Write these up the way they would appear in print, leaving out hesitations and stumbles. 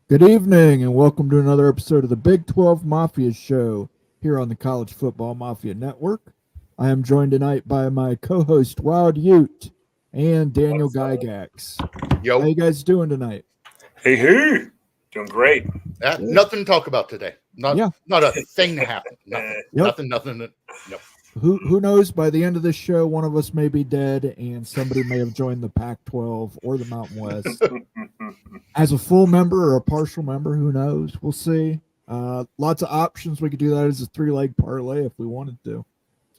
Good evening, and welcome to another episode of the Big 12 Mafia Show here on the College Football Mafia Network. I am joined tonight by my co-host Wild Ute and Daniel Gygax. How Yo, you guys doing tonight? Hey, hey, doing great. Good. nothing to talk about today. Not Yeah. not a thing to happen. Nothing. Yep. Nothing. No. Who knows? By the end of this show, one of us may be dead, and somebody may have joined the Pac-12 or the Mountain West as a full member or a partial member. Who knows? We'll see. Lots of options. We could do that as a three-leg parlay if we wanted to.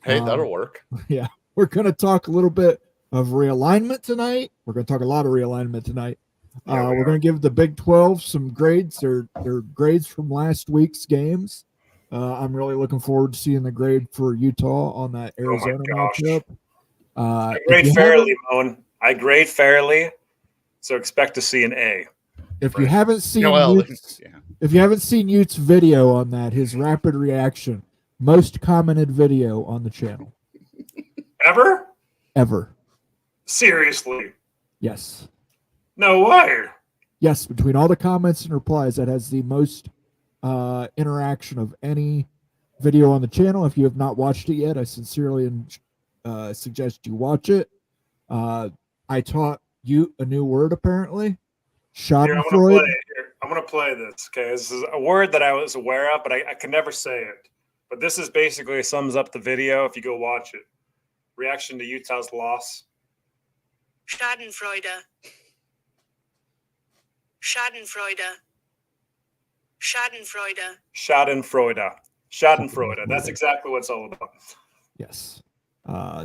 Hey, that'll work. Yeah, we're going to talk a little bit of realignment tonight. We're going to talk a lot of realignment tonight. We're going to give the Big 12 some grades. Their grades from last week's games. I'm really looking forward to seeing the grade for Utah on that Arizona matchup. I grade fairly, Moan. I grade fairly, so expect to see an A. If you haven't seen if you haven't seen Ute's video on that, his rapid reaction, most commented video on the channel Ever? Seriously? Yes. No way. Yes, between all the comments and replies, that has the most interaction of any video on the channel. If you have not watched it yet, I sincerely suggest you watch it. I taught you a new word, apparently. Schadenfreude. I'm going to play this, okay? This is a word that I was aware of, but I could never say it. But this is basically sums up the video if you go watch it. Reaction to Utah's loss. Schadenfreude. Schadenfreude. Schadenfreude. Schadenfreude. That's exactly what it's all about. Yes.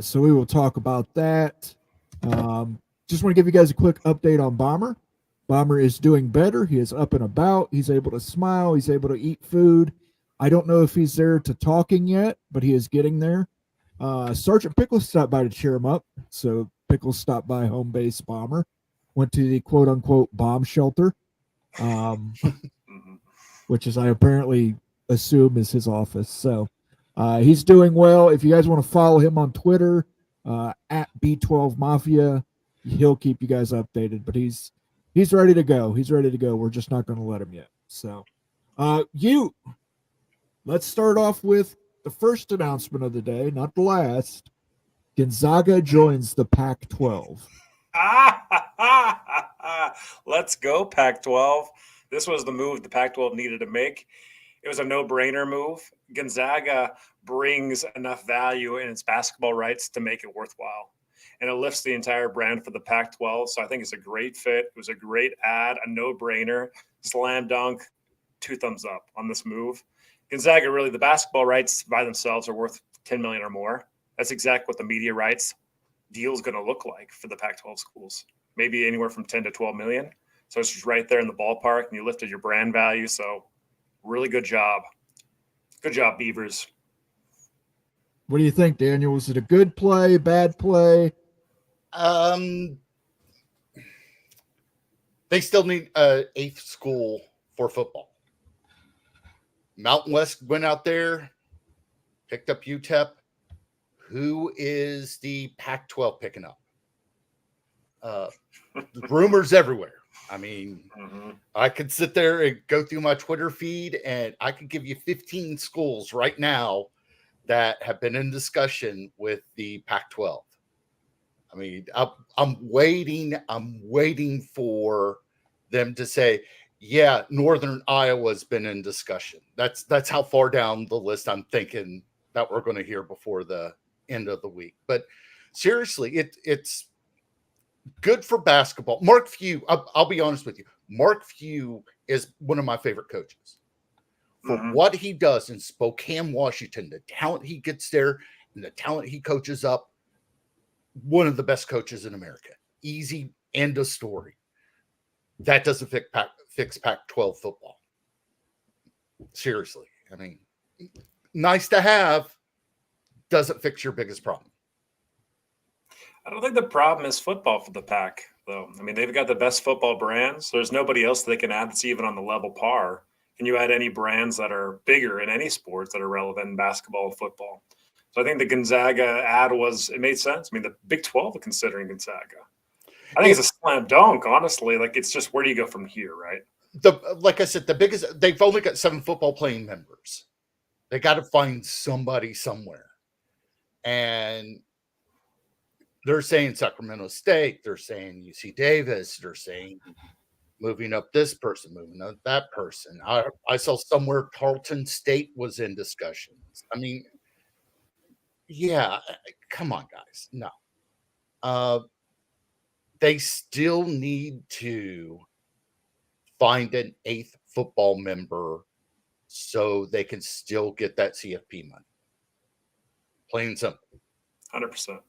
So we will talk about that. Just want to give you guys a quick update on Bomber. Bomber is doing better. He is up and about. He's able to smile. He's able to eat food. I don't know if he's there to talking yet, but he is getting there. Sergeant Pickles stopped by to cheer him up. So Pickles stopped by home base Bomber. Went to the quote-unquote bomb shelter, which is I apparently assume is his office. So he's doing well. If you guys want to follow him on Twitter, at B12 Mafia, he'll keep you guys updated. But he's ready to go. He's ready to go. We're just not going to let him yet. So let's start off with the first announcement of the day, not the last. Gonzaga joins the Pac-12. Let's go, Pac-12. This was the move the Pac-12 needed to make. It was a no-brainer move. Gonzaga brings enough value in its basketball rights to make it worthwhile. And it lifts the entire brand for the Pac-12. So I think it's a great fit. It was a great ad, a no-brainer, slam dunk, 2 thumbs up on this move. Gonzaga, really, the basketball rights by themselves are worth $10 million or more. That's exactly what the media rights deal is going to look like for the Pac-12 schools. Maybe anywhere from 10 to 12 million. So it's just right there in the ballpark, and you lifted your brand value. So really good job. Good job, Beavers. What do you think, Daniel? Was it a good play, bad play? They still need an 8th school for football. Mountain West went out there, picked up UTEP. Who is the Pac-12 picking up? Rumors everywhere. I mean, I could sit there and go through my Twitter feed, and I could give you 15 schools right now that have been in discussion with the Pac-12. I mean, I'm waiting for them to say, yeah, Northern Iowa's been in discussion. That's how far down the list I'm thinking that we're going to hear before the end of the week. But seriously, it's good for basketball. Mark Few, I'll be honest with you. Mark Few is one of my favorite coaches. For what he does in Spokane, Washington, the talent he gets there and the talent he coaches up, one of the best coaches in America. Easy, end of story. That doesn't fix Pac-12 football. Seriously. I mean, nice to have, doesn't fix your biggest problem. I don't think the problem is football for the Pac, though. I mean, they've got the best football brands. There's nobody else they can add that's even on the level par. Can you add any brands that are bigger in any sports that are relevant in basketball and football? So I think the Gonzaga ad it made sense. I mean, the Big 12 are considering Gonzaga. I think it's a slam dunk, honestly. Like, it's just, where do you go from here, right? like I said, the biggest, they've only got 7 football playing members. They got to find somebody somewhere. And they're saying Sacramento State, they're saying UC Davis, they're saying moving up this person, moving up that person. I saw somewhere Tarleton State was in discussions. I mean, yeah, come on, guys. No. They still need to find an 8th football member so they can still get that CFP money. Plain and simple. 100%.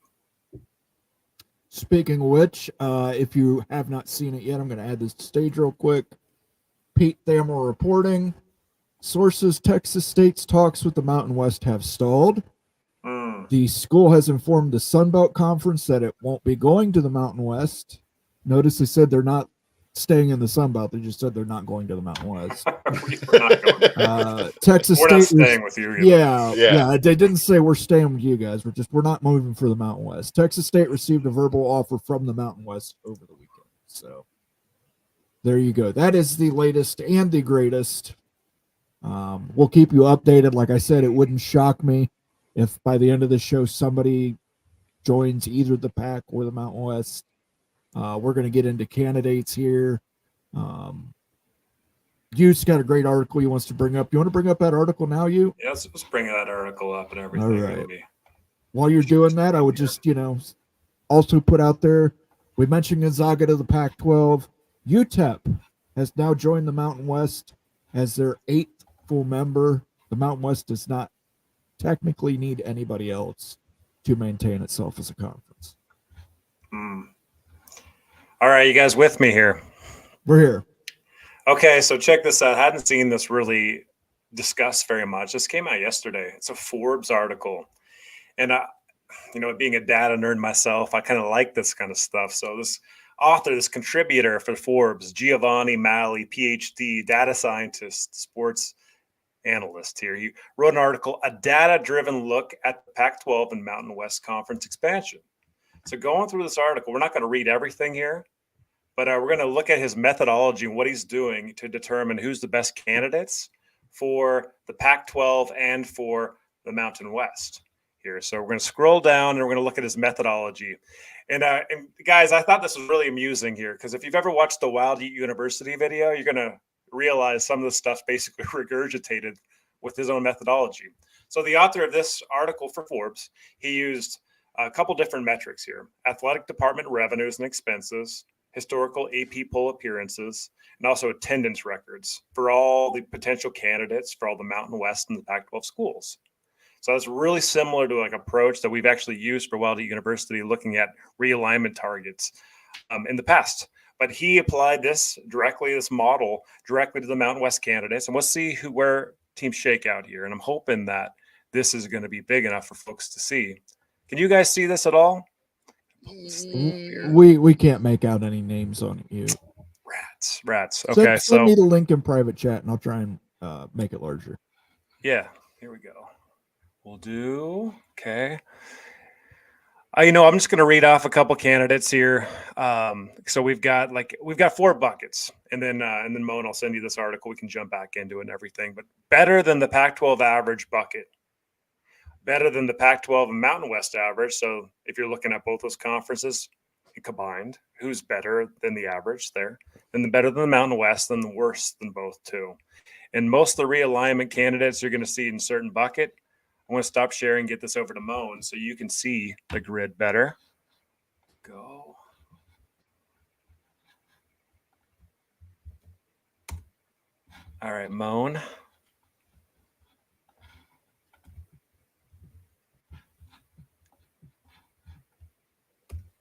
Speaking of which, if you have not seen it yet, I'm going to add this to stage real quick. Pete Thamel reporting. Sources: Texas State's talks with the Mountain West have stalled. The school has informed the Sun Belt Conference that it won't be going to the Mountain West. Notice they said they're not staying in the Sun Belt. They just said they're not going to the Mountain West. We're not going. Texas We're State not staying with you. Yeah. They didn't say we're staying with you guys. We're not moving for the Mountain West. Texas State received a verbal offer from the Mountain West over the weekend. So there you go. That is the latest and the greatest. We'll keep you updated. Like I said, it wouldn't shock me if by the end of the show somebody joins either the Pac or the Mountain West. We're going to get into candidates here. You's got a great article he wants to bring up. You want to bring up that article now, you? Yeah, let's bring that article up and everything. All right. While you're doing that, I would just, also put out there, we mentioned Gonzaga to the Pac-12. UTEP has now joined the Mountain West as their 8th full member. The Mountain West does not technically need anybody else to maintain itself as a conference. All right, you guys with me here? We're here. Okay, so check this out. I hadn't seen this really discussed very much. This came out yesterday. It's a Forbes article. And, being a data nerd myself, I kind of like this kind of stuff. So this author, this contributor for Forbes, Giovanni Malley, PhD, data scientist, sports analyst here. He wrote an article, A Data-Driven Look at the Pac-12 and Mountain West Conference Expansion. So going through this article, we're not going to read everything here, but we're going to look at his methodology and what he's doing to determine who's the best candidates for the Pac-12 and for the Mountain West here. So we're going to scroll down and we're going to look at his methodology. And guys, I thought this was really amusing here because if you've ever watched the Wild Ute University video, you're going to realize some of the stuff basically regurgitated with his own methodology. So the author of this article for Forbes, he used a couple different metrics here: athletic department revenues and expenses, historical AP poll appearances, and also attendance records for all the potential candidates for all the Mountain West and the Pac-12 schools. So that's really similar to like approach that we've actually used for Wild Ute University, looking at realignment targets in the past. But he applied this model directly to the Mountain West candidates, and we'll see where teams shake out here. And I'm hoping that this is going to be big enough for folks to see. Can you guys see this at all? We can't make out any names on you. Rats. Okay, send me the link in private chat, and I'll try and make it larger. Yeah, here we go. We'll do okay. I'm just going to read off a couple candidates here. So we've got 4 buckets, and then Moan, I'll send you this article. We can jump back into it and everything. But better than the Pac-12 average bucket, better than the Pac-12 and Mountain West average. So if you're looking at both those conferences combined, who's better than the average there? Then the better than the Mountain West, then the worse than both too. And most of the realignment candidates you're going to see in a certain bucket. I want to stop sharing and get this over to Moan so you can see the grid better. Go. All right, Moan.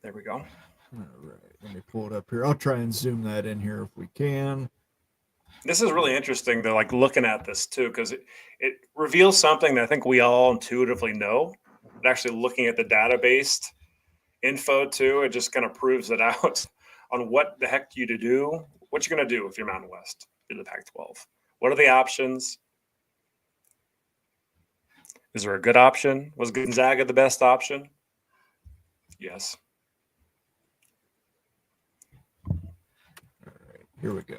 There we go. All right, let me pull it up here. I'll try and zoom that in here if we can. This is really interesting to looking at this too, because it reveals something that I think we all intuitively know, but actually looking at the database info too, it just kind of proves it out on what the heck you to do, what you're going to do if you're Mountain West, in the Pac-12. What are the options? Is there a good option? Was Gonzaga the best option? Yes. All right, here we go.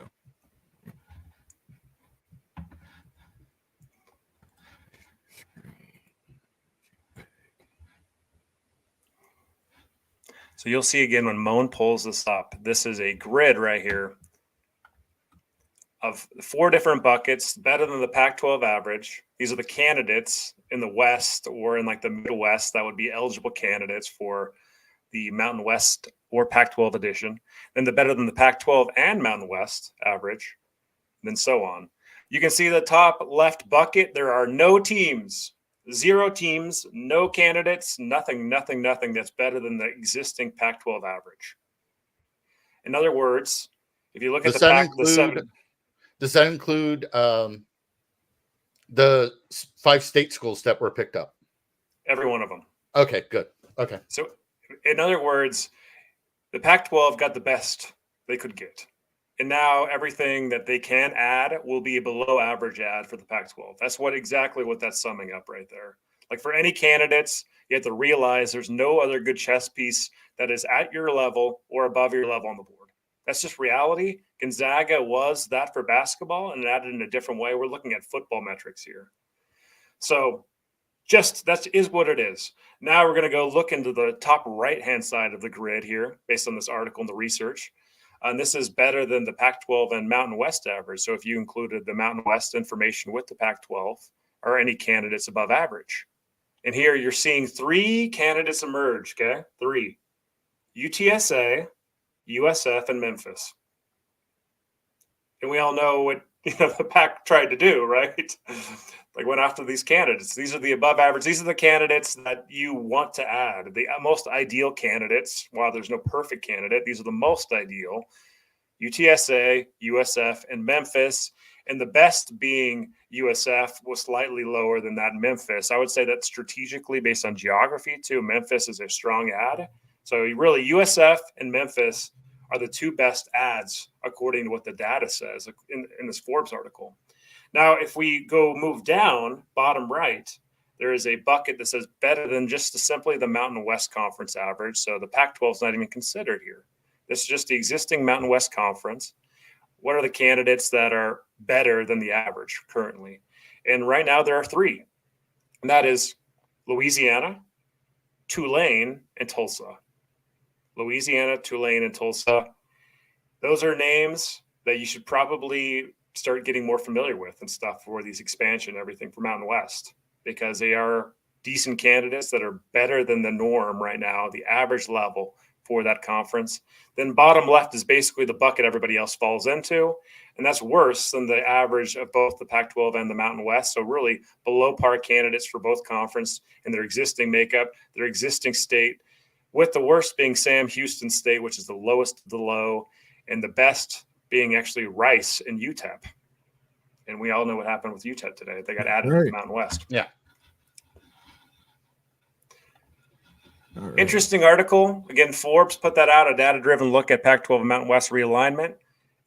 So you'll see again when Moan pulls this up, this is a grid right here of 4 different buckets, better than the Pac-12 average. These are the candidates in the West or in like the Midwest that would be eligible candidates for the Mountain West or Pac-12 edition. Then the better than the Pac-12 and Mountain West average, then so on. You can see the top left bucket. There are no teams, 0 teams, no candidates, nothing that's better than the existing Pac-12 average. In other words, if you look at does that include the 5 state schools that were picked up? Every one of them. Okay, good. Okay. So in other words, the Pac-12 got the best they could get. And now everything that they can add will be a below average add for the Pac-12. That's exactly what that's summing up right there. Like for any candidates, you have to realize there's no other good chess piece that is at your level or above your level on the board. That's just reality. Gonzaga was that for basketball and added in a different way. We're looking at football metrics here. So just that is what it is. Now we're going to go look into the top right-hand side of the grid here based on this article and the research. And this is better than the Pac-12 and Mountain West average. So if you included the Mountain West information with the Pac-12, are any candidates above average? And here you're seeing 3 candidates emerge, okay? 3. UTSA, USF, and Memphis. And we all know what the Pac tried to do, right? Like went after these candidates. These are the above average. These are the candidates that you want to add. The most ideal candidates. While there's no perfect candidate, these are the most ideal. UTSA, USF, and Memphis. And the best being USF was slightly lower than that Memphis. I would say that strategically, based on geography, too, Memphis is a strong add. So really, USF and Memphis are the 2 best ads, according to what the data says in this Forbes article. Now, if we move down, bottom right, there is a bucket that says better than just simply the Mountain West Conference average. So the Pac-12 is not even considered here. This is just the existing Mountain West Conference. What are the candidates that are better than the average currently? And right now there are 3. And that is Louisiana, Tulane, and Tulsa. Louisiana, Tulane, and Tulsa. Those are names that you should probably start getting more familiar with and stuff for these expansion, everything for Mountain West, because they are decent candidates that are better than the norm right now, the average level for that conference. Then bottom left is basically the bucket everybody else falls into, and that's worse than the average of both the Pac-12 and the Mountain West. So really below par candidates for both conference and their existing makeup, their existing state, with the worst being Sam Houston State, which is the lowest of the low, and the best being actually Rice and UTEP. And we all know what happened with UTEP today. They got added to the Mountain West. Yeah. Right. Interesting article. Again, Forbes put that out, a data-driven look at Pac-12 and Mountain West realignment.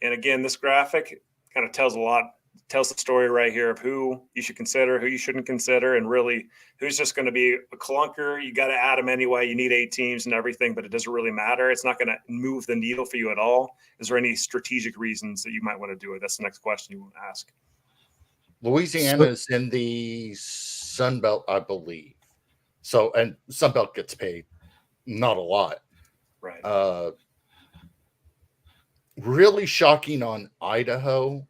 And again, this graphic kind of tells the story right here of who you should consider, who you shouldn't consider, and really who's just going to be a clunker. You got to add them anyway. You need 8 teams and everything, but it doesn't really matter. It's not going to move the needle for you at all. Is there any strategic reasons that you might want to do it? That's the next question you want to ask. Louisiana is in the Sun Belt, I believe. So, and Sun Belt gets paid not a lot. Right. Really shocking on Idaho.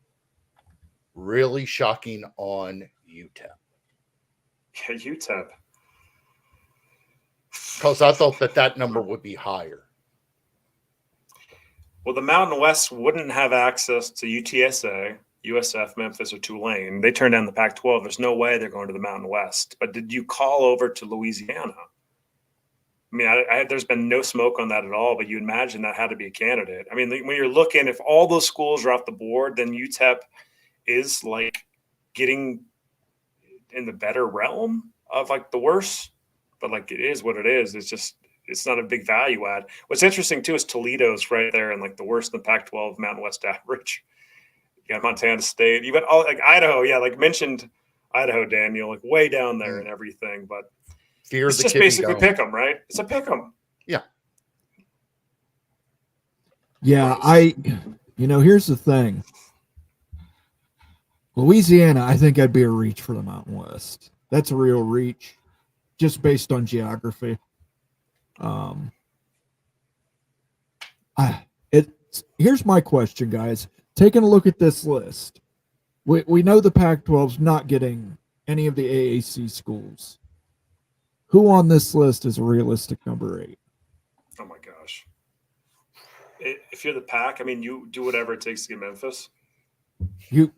Really shocking on UTEP. Yeah, UTEP. Because I thought that number would be higher. Well, the Mountain West wouldn't have access to UTSA, USF, Memphis, or Tulane. They turned down the Pac-12. There's no way they're going to the Mountain West. But did you call over to Louisiana? I mean, there's been no smoke on that at all, but you imagine that had to be a candidate. I mean, when you're looking, if all those schools are off the board, then UTEP is like getting in the better realm of like the worst, but like it is what it is. It's not a big value add. What's interesting too is Toledo's right there and like the worst in the Pac-12 Mountain West average. You got Montana State, even all like Idaho. Yeah, like mentioned Idaho, Daniel, like way down there and everything. But it's just basically pick 'em, right? It's a pick 'em. Yeah. Yeah, here's the thing. Louisiana, I think I'd be a reach for the Mountain West. That's a real reach, just based on geography. Here's my question, guys. Taking a look at this list, we know the Pac-12's not getting any of the AAC schools. Who on this list is a realistic number 8? Oh my gosh! If you're the Pac, I mean, you do whatever it takes to get Memphis.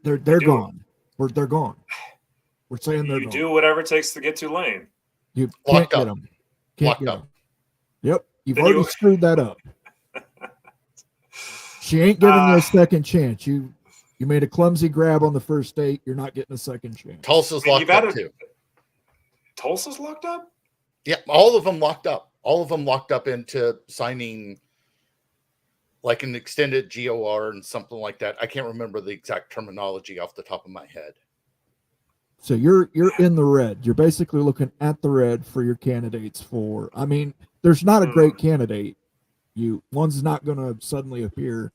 They're gone. They're gone. We're saying they're you gone. do whatever it takes to get Tulane. You Locked can't get up. them. Can't Locked get up. them. Yep, you've Then already you- screwed that up. She ain't giving you a second chance. You made a clumsy grab on the first date. You're not getting a second chance. Tulsa's I mean, locked up too. Tulsa's locked up? Yeah, all of them locked up. All of them locked up into signing like an extended GOR and something like that. I can't remember the exact terminology off the top of my head. So you're in the red. You're basically looking at the red for your candidates for. I mean, there's not a great candidate. One's not going to suddenly appear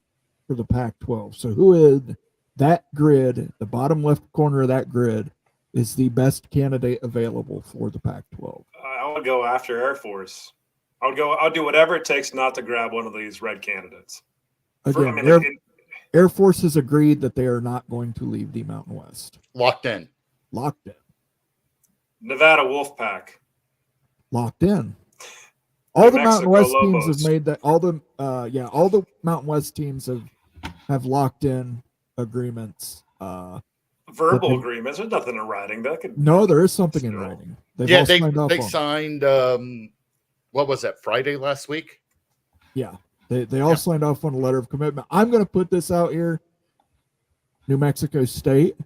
for the Pac-12. So who is that grid? The bottom left corner of that grid is the best candidate available for the Pac-12. I would go after Air Force. I'll do whatever it takes not to grab one of these red candidates. Again, Air Force has agreed that they are not going to leave the Mountain West. Locked in. Locked in. Nevada Wolfpack. Locked in. All the Mountain West Lobos. teams have made that. All the Mountain West teams have locked in agreements. Verbal agreements. There's nothing in writing. No, there is something in writing. They signed. What was that? Friday last week. Yeah, they all signed off on a letter of commitment. I'm going to put this out here. New Mexico State.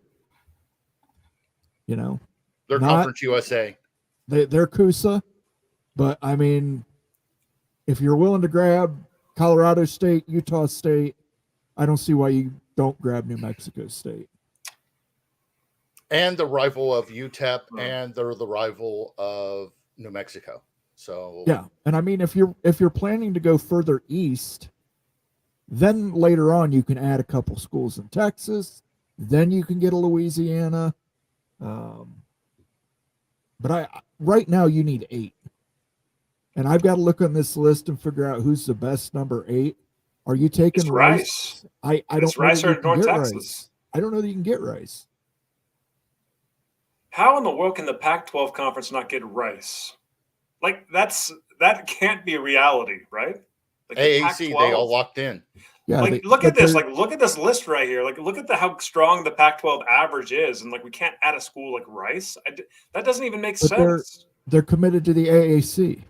They're Conference USA. They're CUSA, but I mean, if you're willing to grab Colorado State, Utah State, I don't see why you don't grab New Mexico State. And the rival of UTEP, and they're the rival of New Mexico. So yeah, and I mean, if you're planning to go further east, then later on you can add a couple schools in Texas. Then you can get a Louisiana. But right now you need 8, and I've got to look on this list and figure out who's the best number 8. Are you taking Rice? I don't know Rice that you or can North get Texas. Rice. I don't know that you can get Rice. How in the world can the Pac-12 conference not get Rice? Like that can't be a reality, right? Like AAC, they all locked in. Yeah, look at this. Like, look at this list right here. Like, look at how strong the Pac-12 average is, and like, we can't add a school like Rice. That doesn't even make sense. They're committed to the AAC.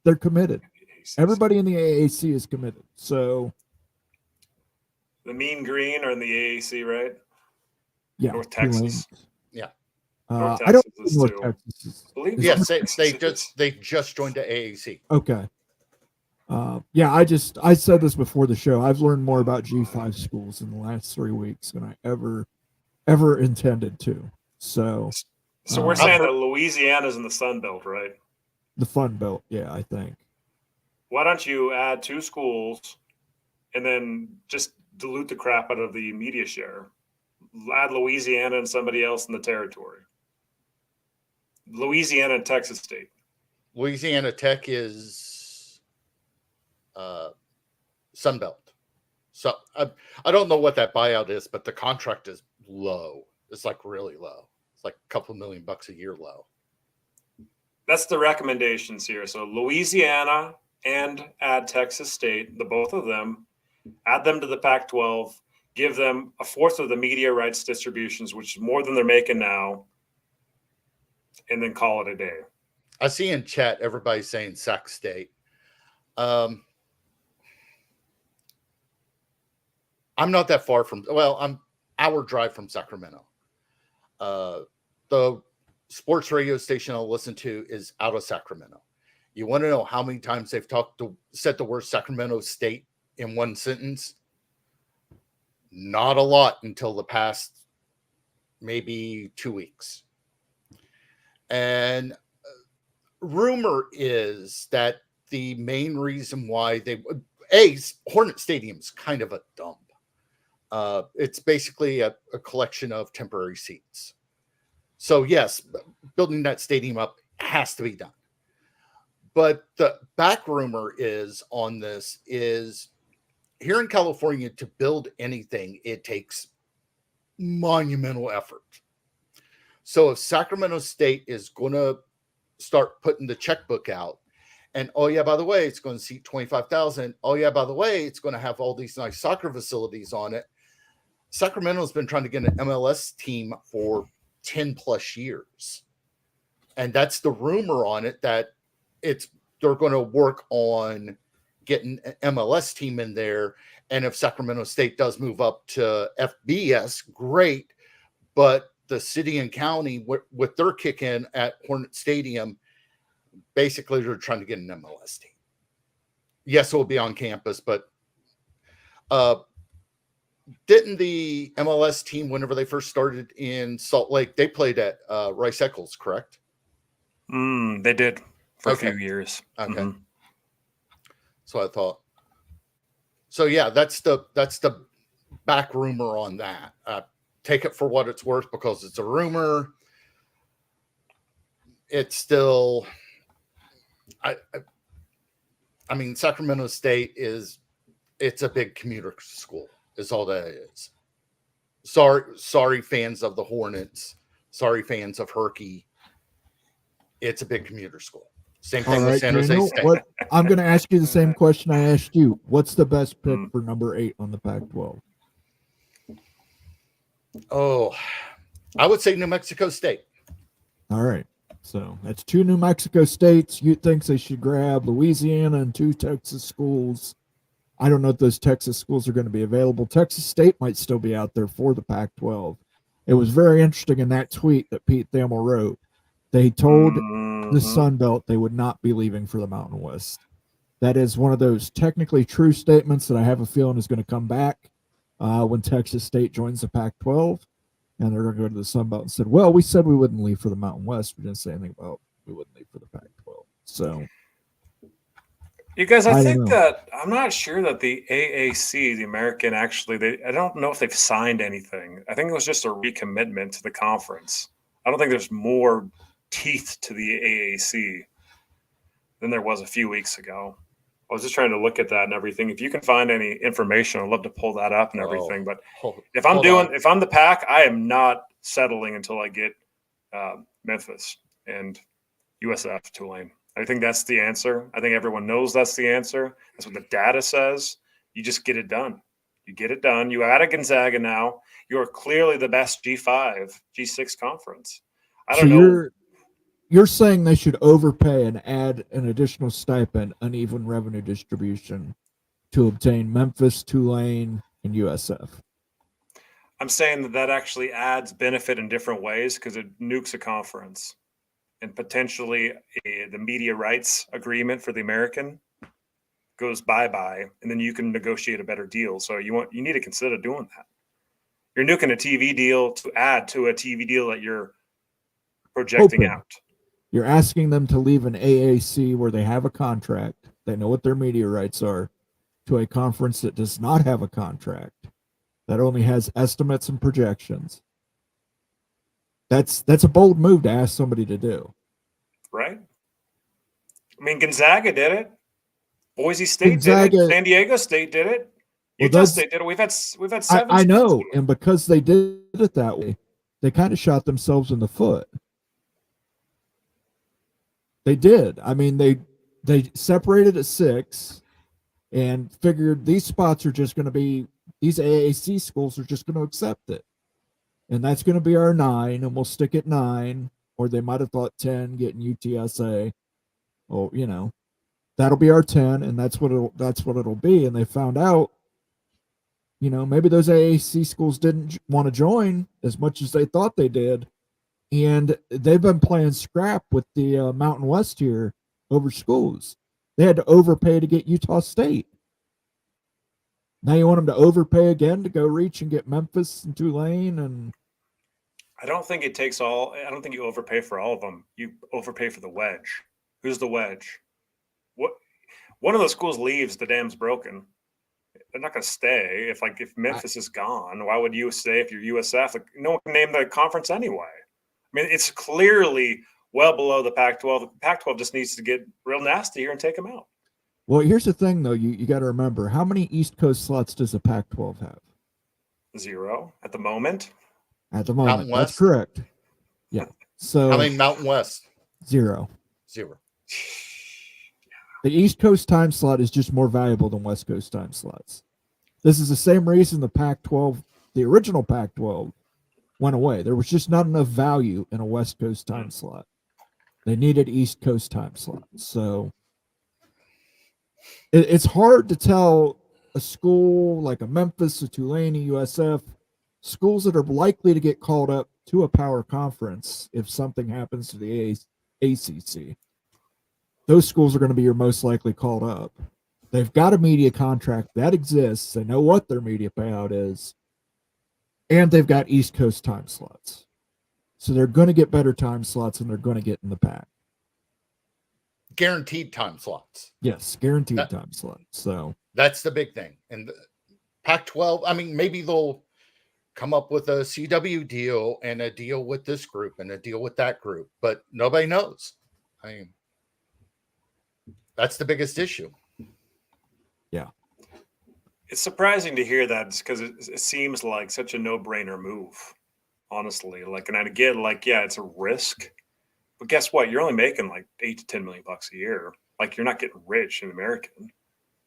They're committed. Everybody in the AAC is committed. So the Mean Green are in the AAC, right? Yeah, North Texas. Yeah, North I don't Texas know too. North Texas. Yes, they just joined the AAC. Okay. I said this before the show. I've learned more about G5 schools in the last 3 weeks than I ever intended to. So we're saying that Louisiana's in the Sun Belt, right? The Fun Belt, yeah, I think. Why don't you add 2 schools and then just dilute the crap out of the media share? Add Louisiana and somebody else in the territory. Louisiana and Texas State. Louisiana Tech is Sun Belt. So I don't know what that buyout is, but the contract is low. It's like really low. It's like a couple $1 million a year low. That's the recommendations here. So Louisiana and add Texas State, the both of them, add them to the Pac-12, give them a fourth of the media rights distributions, which is more than they're making now, and then call it a day. I see in chat everybody saying Sac State. I'm not that far from. Well, I'm hour drive from Sacramento. The sports radio station I'll listen to is out of Sacramento. You want to know how many times they've said the word Sacramento State in one sentence? Not a lot until the past maybe 2 weeks. And rumor is that the main reason why Hornet Stadium's kind of a dump. It's basically a collection of temporary seats. So yes, building that stadium up has to be done. But the back rumor is on this is here in California, to build anything, it takes monumental effort. So if Sacramento State is going to start putting the checkbook out, and oh yeah, by the way, it's going to seat 25,000. Oh yeah, by the way, it's going to have all these nice soccer facilities on it. Sacramento's been trying to get an MLS team for 10 plus years. And that's the rumor on it, that they're going to work on getting an MLS team in there. And if Sacramento State does move up to FBS, great. But the city and county, with their kick in at Hornet Stadium, basically they're trying to get an MLS team. Yes, it will be on campus, but didn't the MLS team, whenever they first started in Salt Lake, they played at Rice Eccles, correct? They did for a few years. Okay. Mm-hmm. So I thought. So yeah, that's the back rumor on that. Take it for what it's worth, because it's a rumor. It's still, I mean, Sacramento State it's a big commuter school, is all that is. Sorry, fans of the Hornets. Sorry, fans of Herky. It's a big commuter school. Same thing with San Jose State. I'm going to ask you the same question I asked you. What's the best pick for number 8 on the Pac-12? Oh, I would say New Mexico State. All right. So that's 2 New Mexico States. You think they should grab Louisiana and 2 Texas schools. I don't know if those Texas schools are going to be available. Texas State might still be out there for the Pac-12. It was very interesting in that tweet that Pete Thamel wrote. They told the Sun Belt they would not be leaving for the Mountain West. That is one of those technically true statements that I have a feeling is going to come back when Texas State joins the Pac-12. And they're going to go to the Sun Belt and said, well, we said we wouldn't leave for the Mountain West. We didn't say anything about we wouldn't leave for the Pac-12. So, you guys, I think that I'm not sure that the AAC, the American, actually, I don't know if they've signed anything. I think it was just a recommitment to the conference. I don't think there's more teeth to the AAC than there was a few weeks ago. I was just trying to look at that and everything. If you can find any information, I'd love to pull that up and everything. But if I'm the Pac, I am not settling until I get Memphis and USF Tulane. I think that's the answer. I think everyone knows that's the answer. That's what the data says. You just get it done. You get it done. You add a Gonzaga now. You are clearly the best G5, G6 conference. I don't know. You're saying they should overpay and add an additional stipend, uneven revenue distribution to obtain Memphis, Tulane, and USF. I'm saying that actually adds benefit in different ways because it nukes a conference and potentially the media rights agreement for the American goes bye-bye, and then you can negotiate a better deal. So you need to consider doing that. You're nuking a TV deal to add to a TV deal that you're projecting out. You're asking them to leave an AAC where they have a contract, they know what their media rights are, to a conference that does not have a contract, that only has estimates and projections. That's a bold move to ask somebody to do. Right? I mean, Gonzaga did it. Boise State did it. San Diego State did it. Utah State did it. We've had 7. I know, and because they did it that way, they kind of shot themselves in the foot. They did. I mean, they separated at 6 and figured these spots are just going to be, these AAC schools are just going to accept it. And that's going to be our 9, and we'll stick at 9. Or they might have thought 10, getting UTSA. Oh, that'll be our 10, and that's what it'll be. And they found out, maybe those AAC schools didn't want to join as much as they thought they did. And they've been playing scrap with the Mountain West here over schools. They had to overpay to get Utah State. Now you want them to overpay again to go reach and get Memphis and Tulane? And I don't think it takes all. I don't think you overpay for all of them. You overpay for the wedge. Who's the wedge? What? One of those schools leaves, the dam's broken. They're not going to stay. If Memphis is gone, why would you stay if you're USF? No one can name the conference anyway. I mean, it's clearly well below the Pac-12. The Pac-12 just needs to get real nasty here and take them out. Well, here's the thing, though. You got to remember, how many East Coast slots does the Pac-12 have? 0 at the moment. At the moment, Mountain that's West? correct. Yeah. So How many Mountain West? 0. 0. The East Coast time slot is just more valuable than West Coast time slots. This is the same reason the Pac-12, the original Pac-12, went away. There was just not enough value in a West Coast time slot. They needed East Coast time slots. So it's hard to tell a school like a Memphis, a Tulane, a USF, schools that are likely to get called up to a power conference if something happens to the ACC. Those schools are going to be your most likely called up. They've got a media contract that exists. They know what their media payout is. And they've got East Coast time slots. So they're going to get better time slots and they're going to get in the pack. Guaranteed time slots. Yes, guaranteed time slots. So that's the big thing. And the Pac-12, I mean, maybe they'll come up with a CW deal and a deal with this group and a deal with that group, but nobody knows. I mean, that's the biggest issue. Yeah. It's surprising to hear that because it seems like such a no-brainer move, honestly. Like, and I get like, yeah, it's a risk, but guess what? You're only making like $8 to $10 million a year. Like, you're not getting rich in American.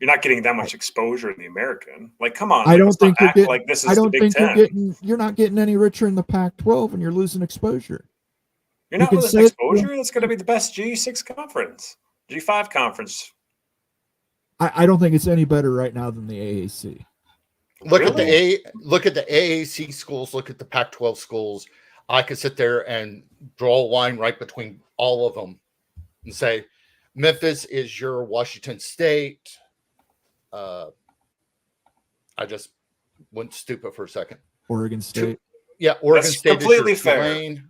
You're not getting that much exposure in the American. Like, come on. I don't think you're getting, like this is I don't the Big think Ten. you're not getting any richer in the Pac-12 and you're losing exposure. You're not losing exposure. That's going to be the best G6 conference, G5 conference. I don't think it's any better right now than the AAC. Look at the AAC schools, look at the Pac-12 schools. I could sit there and draw a line right between all of them and say, Memphis is your Washington State. I just went stupid for a second. Oregon State. Oregon That's State completely is your fair. Tulane.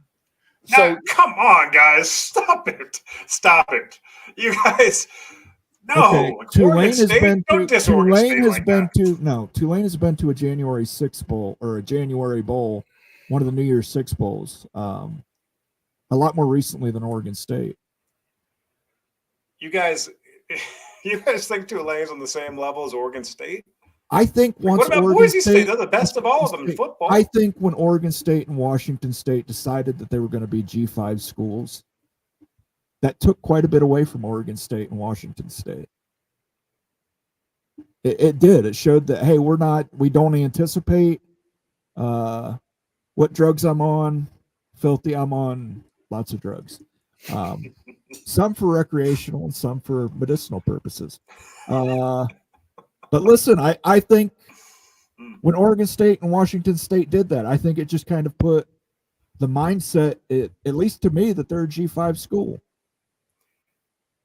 So now, come on, guys, stop it, you guys. No, okay. Tulane has been to Tulane has been to a January 6th bowl or a January bowl, one of the New Year's Six bowls, a lot more recently than Oregon State. You guys think Tulane's on the same level as Oregon State? I think once what about Oregon Boise State? They're the best of all of them in football. I think when Oregon State and Washington State decided that they were going to be G5 schools, that took quite a bit away from Oregon State and Washington State. It did. It showed that, hey, we don't anticipate what drugs I'm on. Filthy, I'm on lots of drugs. Some for recreational and some for medicinal purposes. But listen, I think when Oregon State and Washington State did that, I think it just kind of put the mindset, at least to me, that they're a G5 school.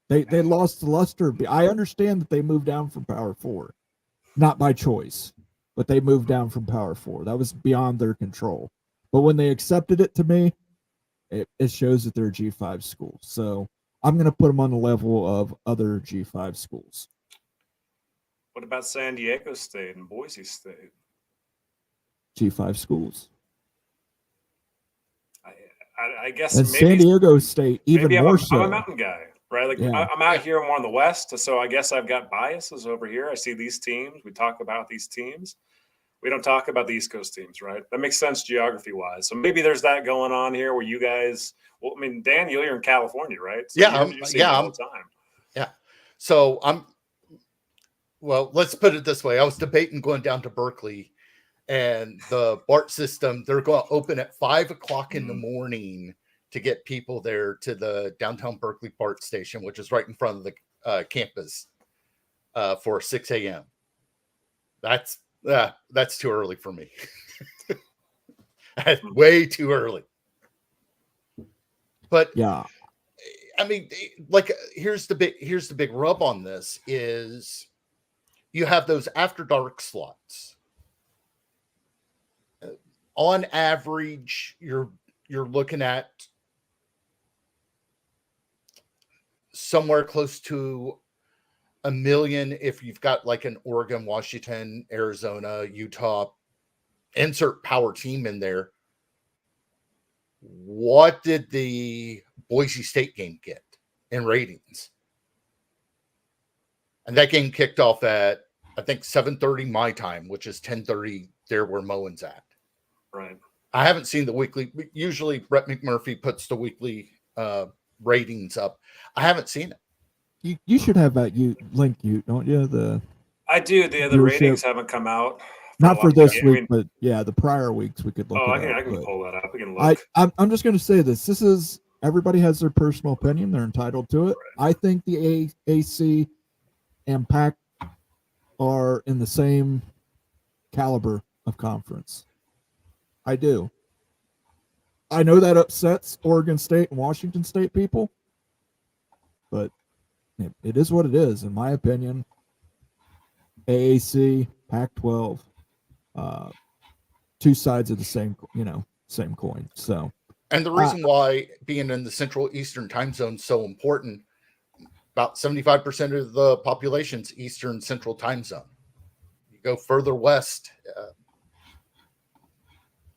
They lost the luster. I understand that they moved down from Power 4, not by choice, but they moved down from Power 4. That was beyond their control. But when they accepted it, to me, it shows that they're a G5 school. So I'm going to put them on the level of other G5 schools. What about San Diego State and Boise State? G5 schools. I guess and maybe San Diego State even more so. I'm a mountain guy, right? Like I'm out here more in the West, so I guess I've got biases over here. I see these teams. We talk about these teams. We don't talk about the East Coast teams, right? That makes sense geography-wise. So maybe there's that going on here where you guys. Well, I mean, Dan, you're in California, right? So you're all the time. Yeah. So Well, let's put it this way. I was debating going down to Berkeley, and the BART system, they're going to open at 5:00 in the morning to get people there to the downtown Berkeley BART station, which is right in front of the campus for 6 a.m. That's too early for me. That's way too early. But yeah, I mean, like, here's the big rub on this is you have those after dark slots. On average, you're looking at somewhere close to 1 million if you've got like an Oregon, Washington, Arizona, Utah, insert power team in there. What did the Boise State game get in ratings? And that game kicked off at, I think, 7:30 my time, which is 10:30 there where Moen's at. Right. I haven't seen the weekly. Usually Brett McMurphy puts the weekly ratings up. I haven't seen it. You should have that link, don't you? I do. The viewership. ratings haven't come out. Not for this I week, mean, but yeah, the prior weeks we could look. I at can pull that up. We can look. I'm just going to say this. This is, everybody has their personal opinion. They're entitled to it. Right. I think the AAC and Pac are in the same caliber of conference. I do. I know that upsets Oregon State and Washington State people, but it is what it is, in my opinion. AAC, Pac-12, two sides of the same coin. So, and the reason why being in the Central Eastern time zone is so important, about 75% of the population's Eastern Central time zone. You go further west,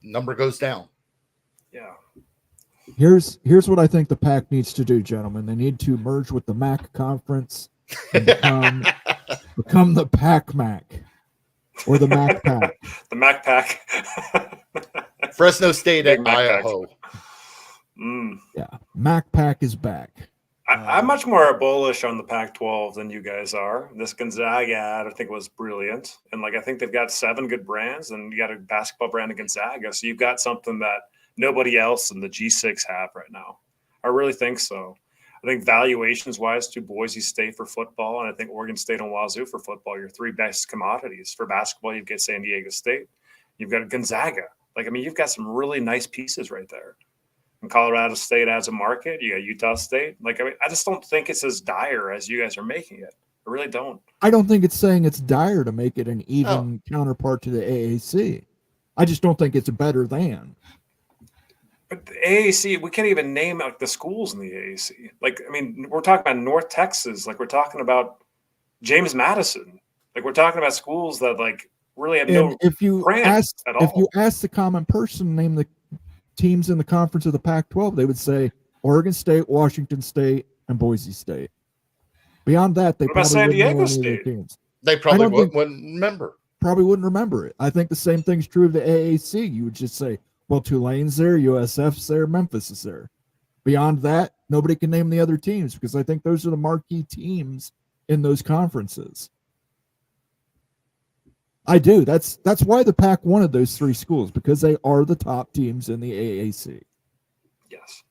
number goes down. Yeah. Here's what I think the Pac needs to do, gentlemen. They need to merge with the MAC conference and become the Pac-Mac or the MAC Pac. The MAC Pac. Fresno State at Idaho. Yeah, MAC Pac is back. I'm much more bullish on the Pac-12 than you guys are. This Gonzaga ad, I think, was brilliant. And I think they've got 7 good brands, and you got a basketball brand in Gonzaga. So you've got something that nobody else in the G6 have right now. I really think so. I think valuations-wise to Boise State for football, and I think Oregon State and Wazoo for football, your 3 best commodities. For basketball, you've got San Diego State. You've got Gonzaga. You've got some really nice pieces right there. And Colorado State as a market, you got Utah State. I just don't think it's as dire as you guys are making it. I really don't. I don't think it's saying it's dire to make it an even counterpart to the AAC. I just don't think it's better than. But the AAC, we can't even name the schools in the AAC. We're talking about North Texas. We're talking about James Madison. We're talking about schools that really have no brand at all. If you ask the common person to name the teams in the conference of the Pac-12, they would say Oregon State, Washington State, and Boise State. Beyond that, they probably San Diego wouldn't know any State? of their teams. They probably wouldn't remember. Probably wouldn't remember it. I think the same thing's true of the AAC. You would just say, well, Tulane's there, USF's there, Memphis is there. Beyond that, nobody can name the other teams because I think those are the marquee teams in those conferences. I do. That's why the Pac wanted those 3 schools, because they are the top teams in the AAC. Yes.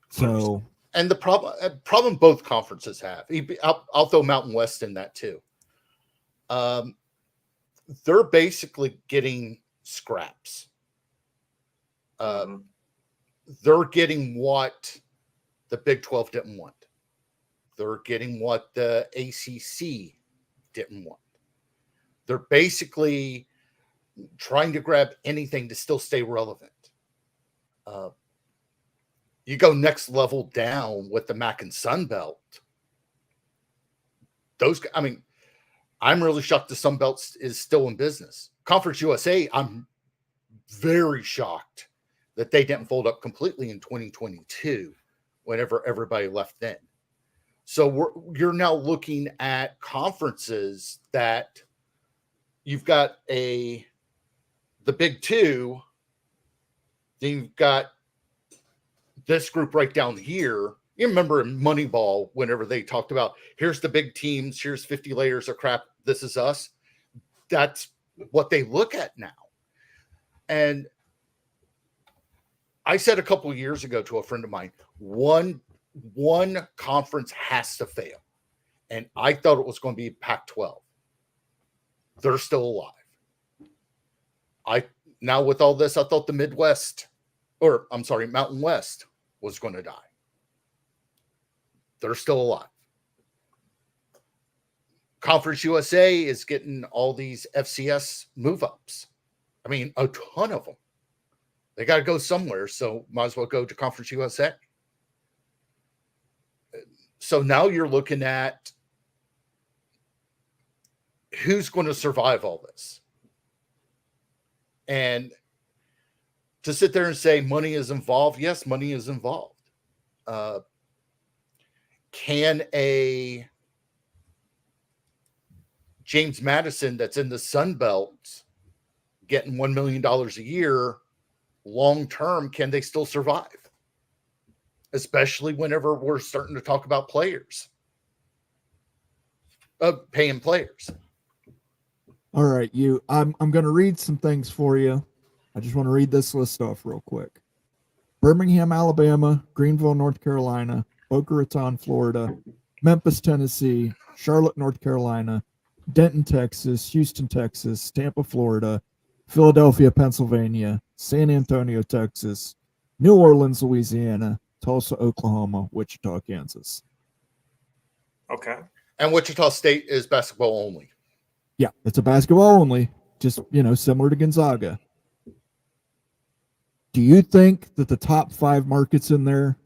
So, and the problem both conferences have. I'll throw Mountain West in that too. They're basically getting scraps. They're getting what the Big 12 didn't want. They're getting what the ACC didn't want. They're basically trying to grab anything to still stay relevant. You go next level down with the MAC and Sun Belt. I'm really shocked the Sun Belt is still in business. Conference USA, I'm very shocked that they didn't fold up completely in 2022 whenever everybody left then. So you're now looking at conferences that you've got the Big 2, then you've got this group right down here. You remember in Moneyball, whenever they talked about, here's the big teams, here's 50 layers of crap, this is us. That's what they look at now. And I said a couple of years ago to a friend of mine, one conference has to fail. And I thought it was going to be Pac-12. They're still alive. Now with all this, I thought the Mountain West was going to die. They're still alive. Conference USA is getting all these FCS move-ups. A ton of them. They got to go somewhere, so might as well go to Conference USA. So now you're looking at who's going to survive all this. And to sit there and say money is involved, yes, money is involved. can a James Madison that's in the Sun Belt getting $1 million a year long term, can they still survive? Especially whenever we're starting to talk about players, paying players. All right, I'm going to read some things for you. I just want to read this list off real quick. Birmingham, Alabama, Greenville, North Carolina, Boca Raton, Florida, Memphis, Tennessee, Charlotte, North Carolina, Denton, Texas, Houston, Texas, Tampa, Florida, Philadelphia, Pennsylvania, San Antonio, Texas, New Orleans, Louisiana, Tulsa, Oklahoma, Wichita, Kansas. Okay. And Wichita State is basketball only. Yeah, it's a basketball only, just, similar to Gonzaga. Do you think that the top 5 markets in there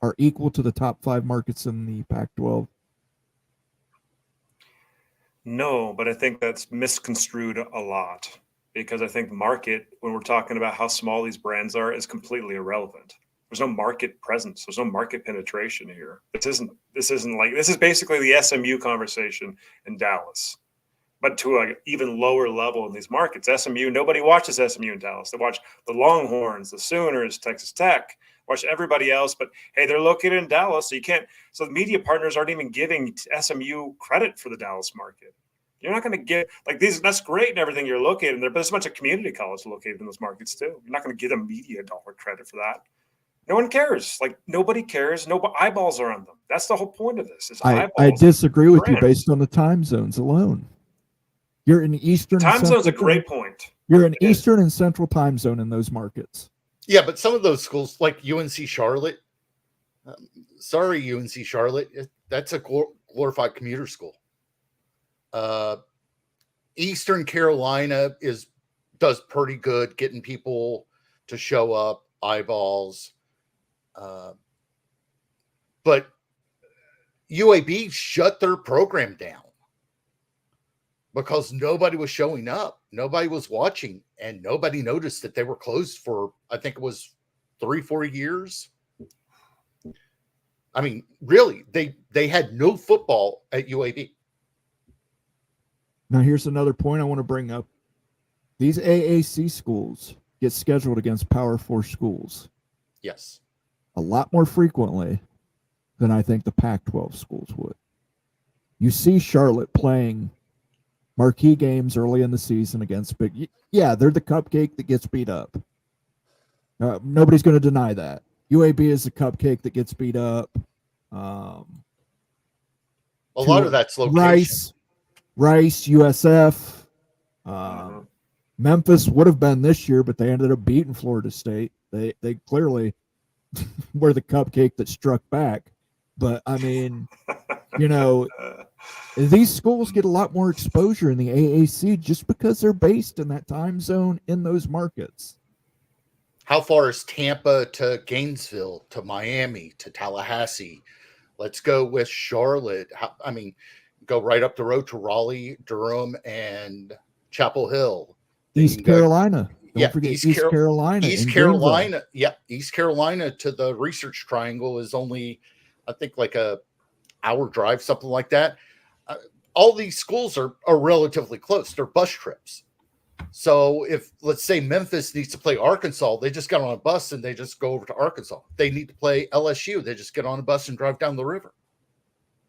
are equal to the top 5 markets in the Pac-12? No, but I think that's misconstrued a lot, because I think market, when we're talking about how small these brands are, is completely irrelevant. There's no market presence. There's no market penetration here. This is basically the SMU conversation in Dallas, but to an even lower level in these markets. SMU, nobody watches SMU in Dallas. They watch the Longhorns, the Sooners, Texas Tech, watch everybody else. But hey, they're located in Dallas, so you can't. So the media partners aren't even giving SMU credit for the Dallas market. You're not going to get like these. That's great and everything. You're located in there, but there's a bunch of community colleges located in those markets too. You're not going to give them media dollar credit for that. No one cares. Like nobody cares. No eyeballs are on them. That's the whole point of this. Is I disagree with you based on the time zones alone. You're in Eastern. Time zone's a great point. You're in Eastern and Central time zone in those markets. Yeah, but some of those schools, like UNC Charlotte, sorry, UNC Charlotte, that's a glorified commuter school. Eastern Carolina does pretty good getting people to show up, eyeballs. But UAB shut their program down because nobody was showing up. Nobody was watching, and nobody noticed that they were closed for, I think it was 3-4 years. I mean, really, they had no football at UAB. Now, here's another point I want to bring up. These AAC schools get scheduled against Power 4 schools. Yes. A lot more frequently than I think the Pac-12 schools would. You see Charlotte playing marquee games early in the season against big. Yeah, they're the cupcake that gets beat up. Nobody's going to deny that. UAB is the cupcake that gets beat up. A lot of that's location. Rice, USF. Memphis would have been this year, but they ended up beating Florida State. They clearly were the cupcake that struck back. But, I mean, these schools get a lot more exposure in the AAC just because they're based in that time zone in those markets. How far is Tampa to Gainesville, to Miami, to Tallahassee? Let's go with Charlotte. Go right up the road to Raleigh, Durham, and Chapel Hill. East Carolina. Don't forget East Carolina. East Carolina. Yeah, East Carolina to the Research Triangle is only, I think, like a hour drive, something like that. All these schools are relatively close. They're bus trips. So if, let's say, Memphis needs to play Arkansas, they just get on a bus and they just go over to Arkansas. They need to play LSU. They just get on a bus and drive down the river.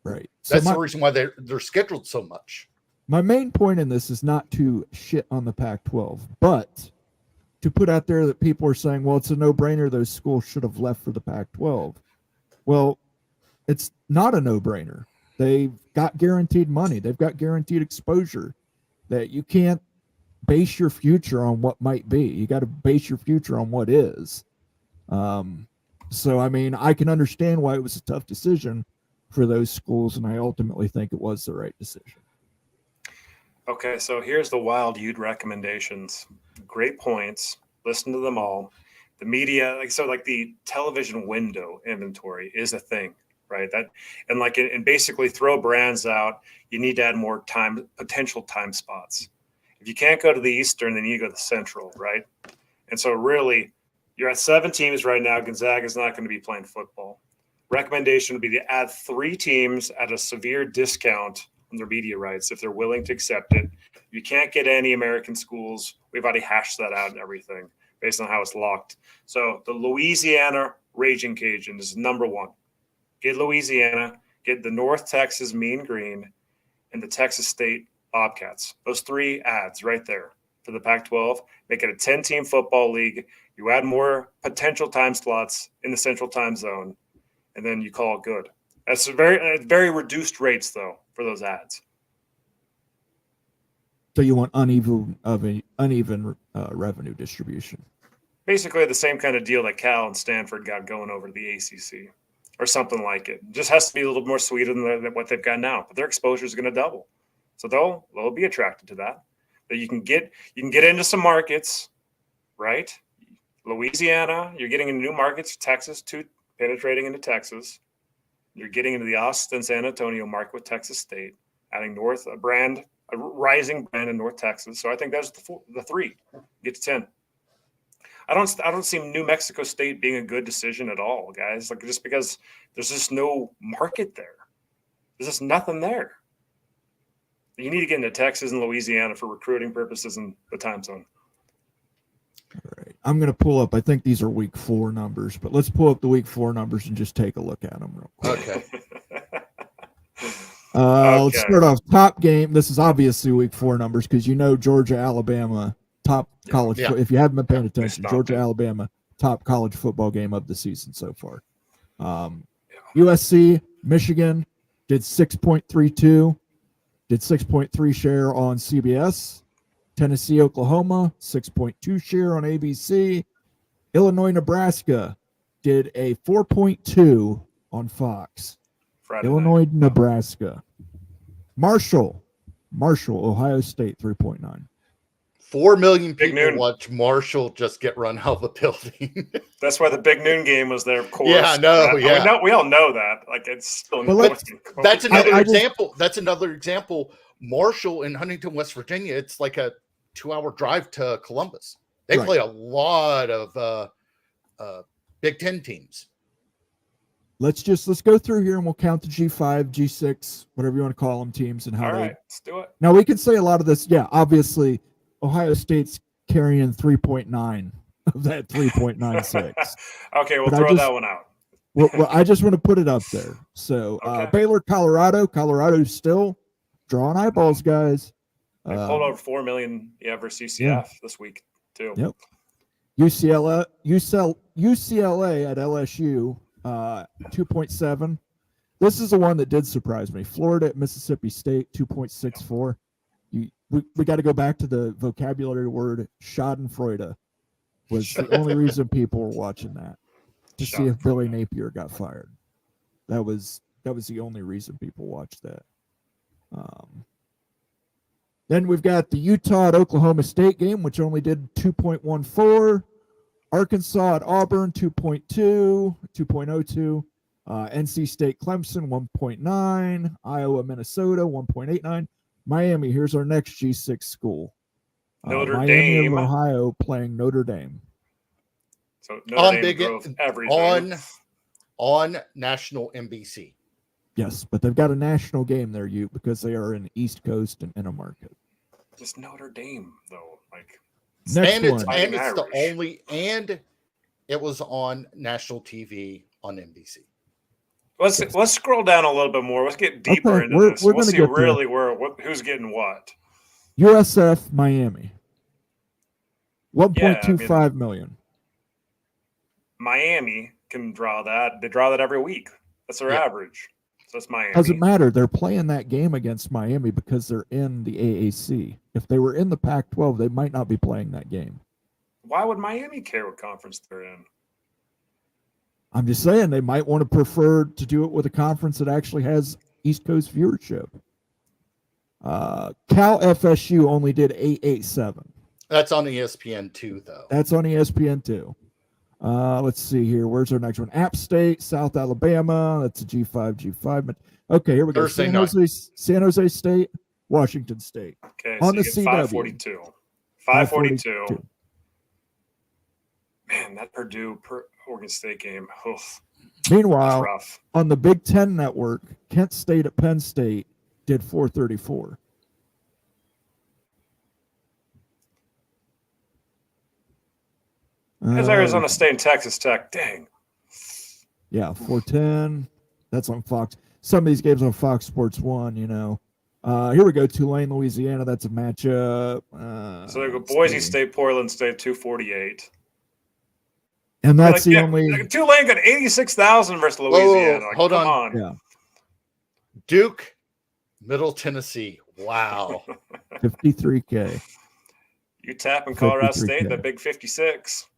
Right. That's the reason why they're scheduled so much. My main point in this is not to shit on the Pac-12, but to put out there that people are saying, well, it's a no-brainer. Those schools should have left for the Pac-12. Well, it's not a no-brainer. They've got guaranteed money. They've got guaranteed exposure that you can't base your future on what might be. You got to base your future on what is. So, I mean, I can understand why it was a tough decision for those schools, and I ultimately think it was the right decision. Okay, so here's the Wild Ute recommendations. Great points. Listen to them all. The media, like the television window inventory is a thing, right? And basically throw brands out. You need to add more potential time spots. If you can't go to the Eastern, then you go to the Central, right? And so really, you're at 7 teams right now. Gonzaga is not going to be playing football. recommendation would be to add 3 teams at a severe discount on their media rights if they're willing to accept it. You can't get any American schools. We've already hashed that out and everything based on how it's locked. So the Louisiana Raging Cajuns is number 1. Get Louisiana, get the North Texas Mean Green, and the Texas State Bobcats. Those 3 ads right there for the Pac-12. Make it a 10-team football league. You add more potential time slots in the Central Time Zone, and then you call it good. That's very reduced rates, though, for those ads. So you want uneven revenue distribution. Basically, the same kind of deal that Cal and Stanford got going over to the ACC, or something like it. Just has to be a little more sweeter than what they've got now. But their exposure is going to double, so they'll be attracted to that. But you can get into some markets, right? Louisiana, you're getting into new markets. Texas, too, penetrating into Texas. You're getting into the Austin, San Antonio market with Texas State, adding a rising brand in North Texas. So I think that's the 3. Get to 10. I don't see New Mexico State being a good decision at all, guys. Like, just because there's just no market there. There's just nothing there. You need to get into Texas and Louisiana for recruiting purposes in the time zone. All right. I'm going to pull up. I think these are week 4 numbers, but let's pull up the week 4 numbers and just take a look at them real quick. Okay. Let's start off top game. This is obviously week 4 numbers because Georgia, Alabama, top college. Yeah. If you haven't been paying attention, Georgia, Alabama, top college football game of the season so far. USC, Michigan did 6.32, did 6.3 share on CBS. Tennessee, Oklahoma, 6.2 share on ABC. Illinois, Nebraska did a 4.2 on Fox. Illinois, Nebraska. Marshall, Ohio State, 3.9. 4 million people watch Marshall just get run out of the building. That's why the Big Noon game was there, of course. Yeah, no, yeah. We all know that. Like, it's still. That's another example. That's another example. Marshall in Huntington, West Virginia. It's like a 2-hour drive to Columbus. They play a lot of Big Ten teams. Let's go through here and we'll count the G5, G6, whatever you want to call them, teams and how all they. Right, let's do it. Now we can say a lot of this. Yeah, obviously, Ohio State's carrying 3.9 of that 3.96. Okay, we'll throw that one out. well, I just want to put it up there. So Baylor, Colorado's still drawing eyeballs, guys. They pulled over 4 million versus UCF this week too. Yep. UCLA at LSU, 2.7. This is the one that did surprise me. Florida at Mississippi State, 2.64. We got to go back to the vocabulary word Schadenfreude was the only reason people were watching that, to see if Billy Napier got fired. That was the only reason people watched that. Then we've got the Utah at Oklahoma State game, which only did 2.14. Arkansas at Auburn, 2.02. NC State Clemson, 1.9. Iowa, Minnesota, 1.89. Miami, here's our next G6 school. Notre Dame. Of Ohio playing Notre Dame. So Notre Dame drove everything. On national NBC. Yes, but they've got a national game there, because they are in the East Coast and in a market. Just Notre Dame, though. Like, it was on national TV on NBC. Let's scroll down a little bit more. Let's get deeper into this. We'll see really who's getting what. USF Miami, 1.25 million. Miami can draw that. They draw that every week. That's their average. So it's Miami. Doesn't matter. They're playing that game against Miami because they're in the AAC. If they were in the Pac-12, they might not be playing that game. Why would Miami care what conference they're in? I'm just saying they might want to prefer to do it with a conference that actually has East Coast viewership. Cal FSU only did 887. That's on ESPN2, though. That's on ESPN2. Let's see here. Where's our next one? App State, South Alabama. That's a G5. Okay, here we go. San Jose State, Washington State. Okay, on the CW. 542. Man, that Purdue Oregon State game. Oof. Meanwhile, rough. on the Big Ten network, Kent State at Penn State did 434. There's Arizona State and Texas Tech. Dang. Yeah, 410. That's on Fox. Some of these games on Fox Sports 1, you know. Here we go. Tulane, Louisiana. That's a matchup. So they go Boise State, Portland State, 248. And that's the only. Tulane got 86,000 versus Louisiana. Whoa, hold on. Yeah. Duke, Middle Tennessee. Wow. 53K. UTEP and Colorado 53K. State, that big 56.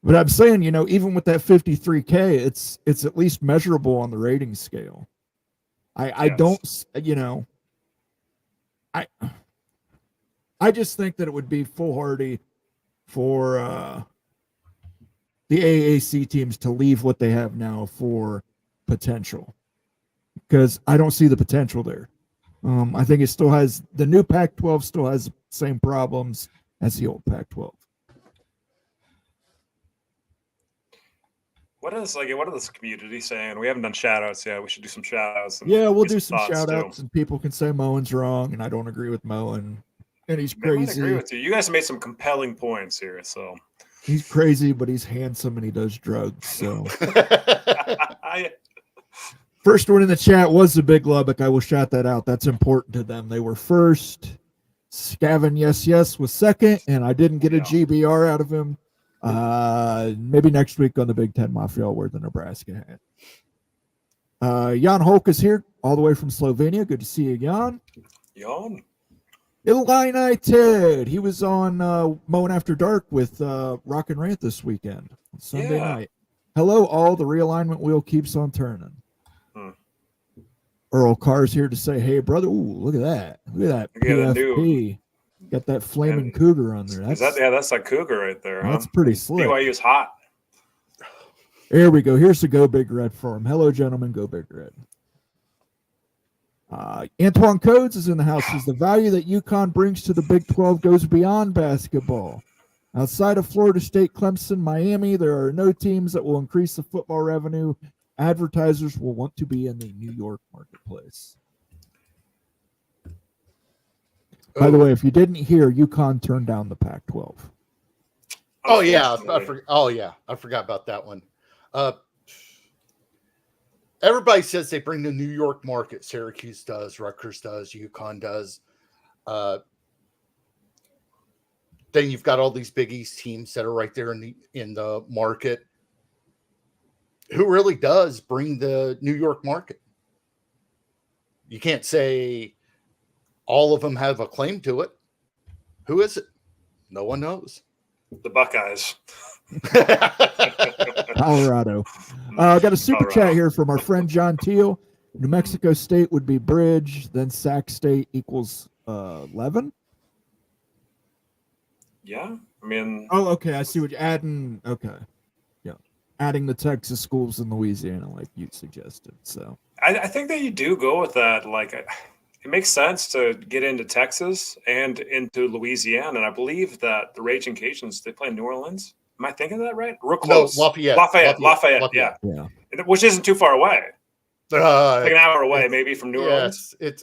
But I'm saying, you know, even with that 53K, it's at least measurable on the rating scale. I don't, you know, I just think that it would be foolhardy for the AAC teams to leave what they have now for potential, because I don't see the potential there. I think it still has, the new Pac-12 still has the same problems as the old Pac-12. What are this community saying? We haven't done shout outs yet. We should do some shout outs. Yeah, we'll do some shout outs, and people can say Moen's wrong, and I don't agree with Moen, and he's crazy. I agree with you. You guys made some compelling points here. So he's crazy, but he's handsome and he does drugs. So first one in the chat was the Big Lubbock. I will shout that out. That's important to them. They were first. Scavin Yes was second, and I didn't get a GBR out of him. Maybe next week on the Big Ten Mafia, I'll wear the Nebraska hat. Jan Holk is here, all the way from Slovenia. Good to see you, Jan. Jan. Illini Ted. He was on Moen After Dark with Rock and Rant this weekend, Sunday night. Hello, all. The realignment wheel keeps on turning. Earl Carr's here to say, hey, brother. Ooh, look at that. Look at that PFP. Got that flaming cougar on there. That's a cougar right there. That's pretty slick. BYU's hot. There we go. Here's the Go Big Red for him. Hello, gentlemen. Go Big Red. Antoine Codes is in the house. Says the value that UConn brings to the Big 12 goes beyond basketball. Outside of Florida State, Clemson, Miami, there are no teams that will increase the football revenue. Advertisers will want to be in the New York marketplace. By the way, if you didn't hear, UConn turned down the Pac-12. Oh yeah, I forgot about that one. Everybody says they bring the New York market. Syracuse does, Rutgers does, UConn does. Then you've got all these Big East teams that are right there in the market. Who really does bring the New York market? You can't say all of them have a claim to it. Who is it? No one knows. The Buckeyes. Colorado. Got a super chat here from our friend John Teal. New Mexico State would be bridge, then Sac State equals 11. Yeah, I mean. Oh, okay. I see what you're adding. Okay, yeah, adding the Texas schools in Louisiana, like you suggested. So I think that you do go with that. Like, it makes sense to get into Texas and into Louisiana, and I believe that the Raging Cajuns, they play in New Orleans. Am I thinking of that right? Real close. No, Lafayette. Yeah, which isn't too far away. Like an hour away, maybe from New Orleans. It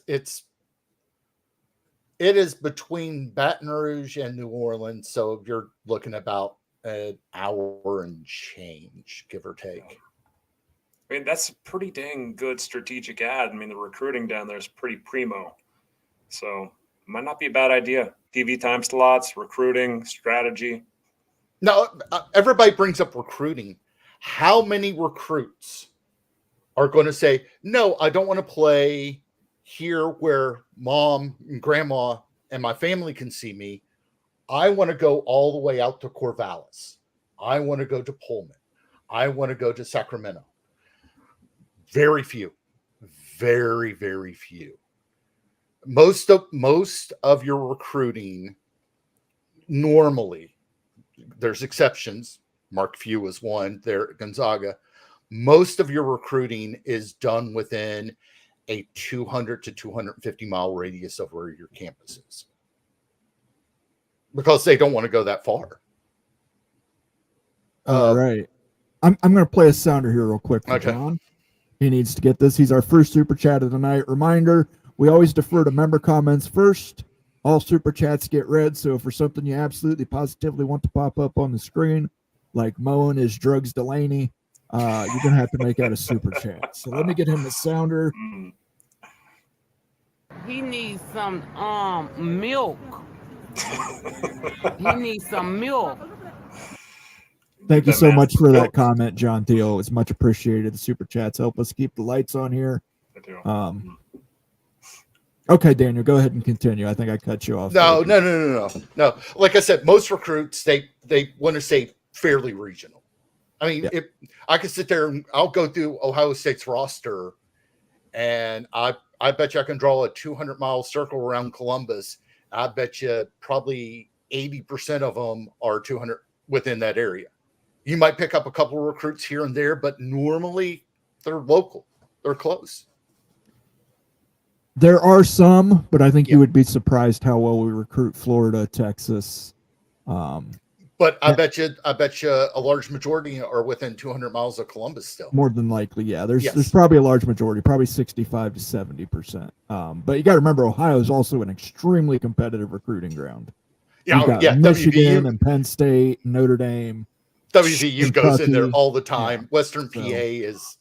is between Baton Rouge and New Orleans, so you're looking about an hour and change, give or take. I mean, that's a pretty dang good strategic ad. I mean, the recruiting down there is pretty primo. So it might not be a bad idea. TV time slots, recruiting, strategy. No, everybody brings up recruiting. How many recruits are going to say, no, I don't want to play here where mom and grandma and my family can see me. I want to go all the way out to Corvallis. I want to go to Pullman. I want to go to Sacramento. Very few. Very, very few. Most of your recruiting normally, there's exceptions. Mark Few is one there at Gonzaga. Most of your recruiting is done within a 200 to 250 mile radius of where your campus is, because they don't want to go that far. All right. I'm going to play a sounder here real quick for Okay. John. He needs to get this. He's our first super chat of the night. Reminder, we always defer to member comments first. All super chats get read, so if there's something you absolutely positively want to pop up on the screen, like mowing is Drugs Delaney, you're going to have to make out a super chat. So let me get him the sounder. He needs some milk. He needs some milk. Thank you That so man's much for milk. that comment, John Theo. It's much appreciated. The super chats help us keep the lights on here. Okay, Daniel, go ahead and continue. I think I cut you off. No. Like I said, most recruits they want to stay fairly regional. I mean, if I could sit there and I'll go through Ohio State's roster, and I bet you I can draw a 200-mile circle around Columbus. I bet you probably 80% of them are 200 within that area. You might pick up a couple of recruits here and there, but normally they're local. They're close. There are some, but I think you would be surprised how well we recruit Florida, Texas. But I bet you a large majority are within 200 miles of Columbus still. More than likely, yeah. There's probably a large majority, probably 65 to 70%. But you got to remember, Ohio is also an extremely competitive recruiting ground. You've got Michigan and Penn State, Notre Dame. WVU goes in there all the time. Yeah. Western PA is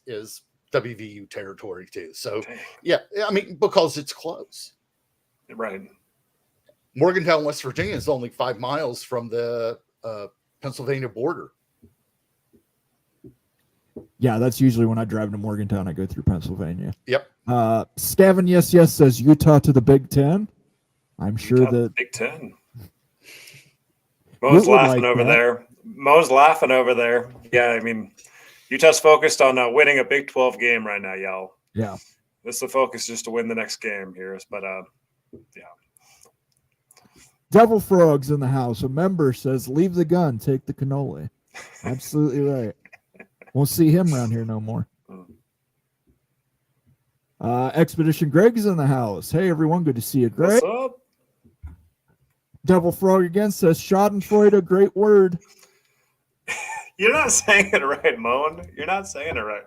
WVU territory too. So yeah, I mean, because it's close. Right. Morgantown, West Virginia is only 5 miles from the Pennsylvania border. Yeah, that's usually when I drive to Morgantown, I go through Pennsylvania. Yep. Scavin yes says Utah to the Big Ten. I'm sure that Big Ten. Mo's laughing over there. Mo's laughing over there. Yeah, I mean, Utah's focused on winning a Big 12 game right now, y'all. Yeah. This is the focus, just to win the next game here. But yeah. Devil Frogs in the house. A member says, leave the gun, take the cannoli. Absolutely right. Won't see him around here no more. Expedition Greg's in the house. Hey, everyone. Good to see you, Greg. What's up? Devil Frog again says, Schadenfreude, a great word. You're not saying it right, Moan. You're not saying it right.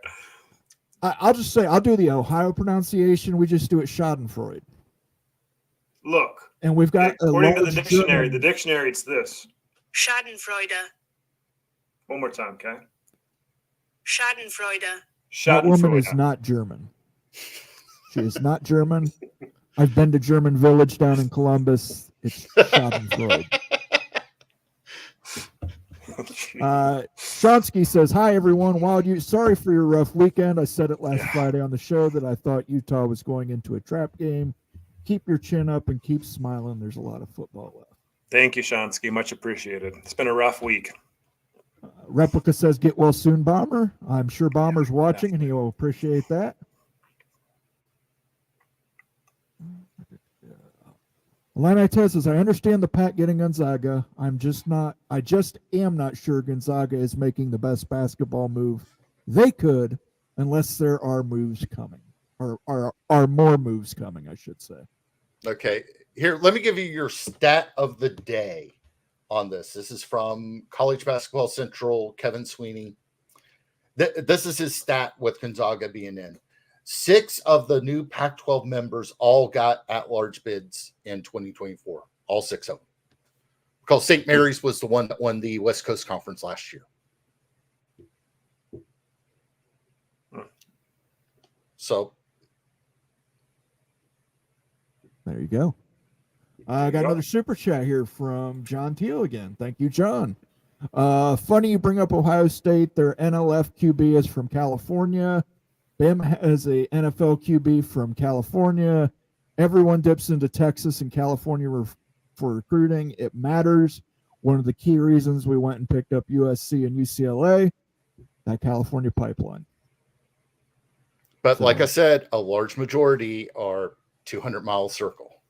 I'll just say, I'll do the Ohio pronunciation. We just do it Schadenfreude. Look. And we've got according to the dictionary, it's this. Schadenfreude. One more time, okay? Schadenfreude. That woman is not German. She is not German. I've been to German Village down in Columbus. It's Schadenfreude. Shonsky says, hi, everyone. Sorry for your rough weekend. I said it last Friday on the show that I thought Utah was going into a trap game. Keep your chin up and keep smiling. There's a lot of football left. Thank you, Shonsky. Much appreciated. It's been a rough week. Replica says, get well soon, Bomber. I'm sure Bomber's watching and he will appreciate that. Illini Ted says, I understand the Pac getting Gonzaga. I just am not sure Gonzaga is making the best basketball move they could unless there are moves coming. Or are more moves coming, I should say. Okay. Here, let me give you your stat of the day on this. This is from College Basketball Central, Kevin Sweeney. This is his stat with Gonzaga being in. 6 of the new Pac-12 members all got at-large bids in 2024. All 6 of them. Because St. Mary's was the one that won the West Coast Conference last year. So. There you go. I got another super chat here from John Teal again. Thank you, John. Funny you bring up Ohio State. Their NLF QB is from California. Bam has a NFL QB from California. Everyone dips into Texas and California for recruiting. It matters. One of the key reasons we went and picked up USC and UCLA, that California pipeline. But like I said, a large majority are 200-mile circle.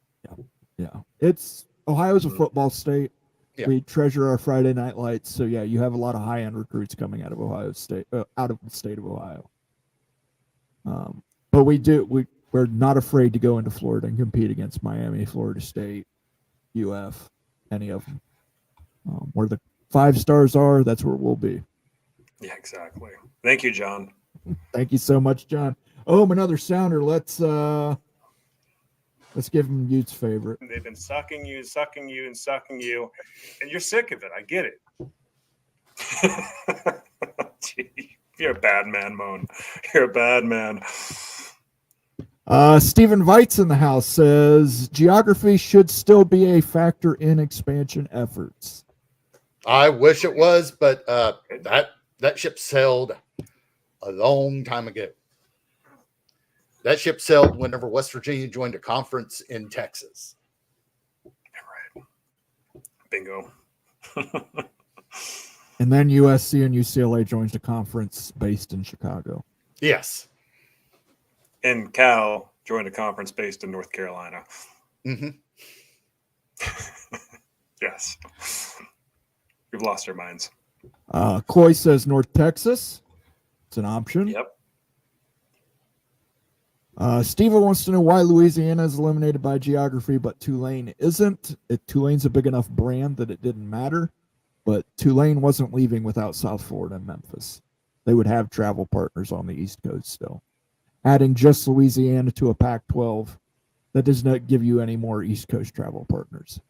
Yeah. It's Ohio's a football state. Yeah. We treasure our Friday night lights. So yeah, you have a lot of high-end recruits coming out of Ohio State, out of the state of Ohio. But we're not afraid to go into Florida and compete against Miami, Florida State, UF, any of them. Where the 5 stars are, that's where we'll be. Yeah, exactly. Thank you, John. Thank you so much, John. Oh, another sounder. Let's give him Ute's favorite. They've been sucking you, and you're sick of it. I get it. Gee, you're a bad man, Moan. You're a bad man. Stephen Veitz in the house says geography should still be a factor in expansion efforts. I wish it was, but that ship sailed a long time ago. That ship sailed whenever West Virginia joined a conference in Texas. Right. Bingo. And then USC and UCLA joins a conference based in Chicago. Yes. And Cal joined a conference based in North Carolina. Mm-hmm. Yes. We've lost our minds. Coy says North Texas. It's an option. Yep. Steve wants to know why Louisiana is eliminated by geography, but Tulane isn't. Tulane's a big enough brand that it didn't matter, but Tulane wasn't leaving without South Florida and Memphis. They would have travel partners on the East Coast still. Adding just Louisiana to a Pac-12, that does not give you any more East Coast travel partners.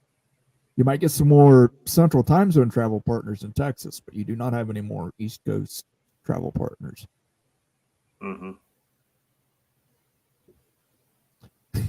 You might get some more Central Time Zone travel partners in Texas, but you do not have any more East Coast travel partners. Mm-hmm.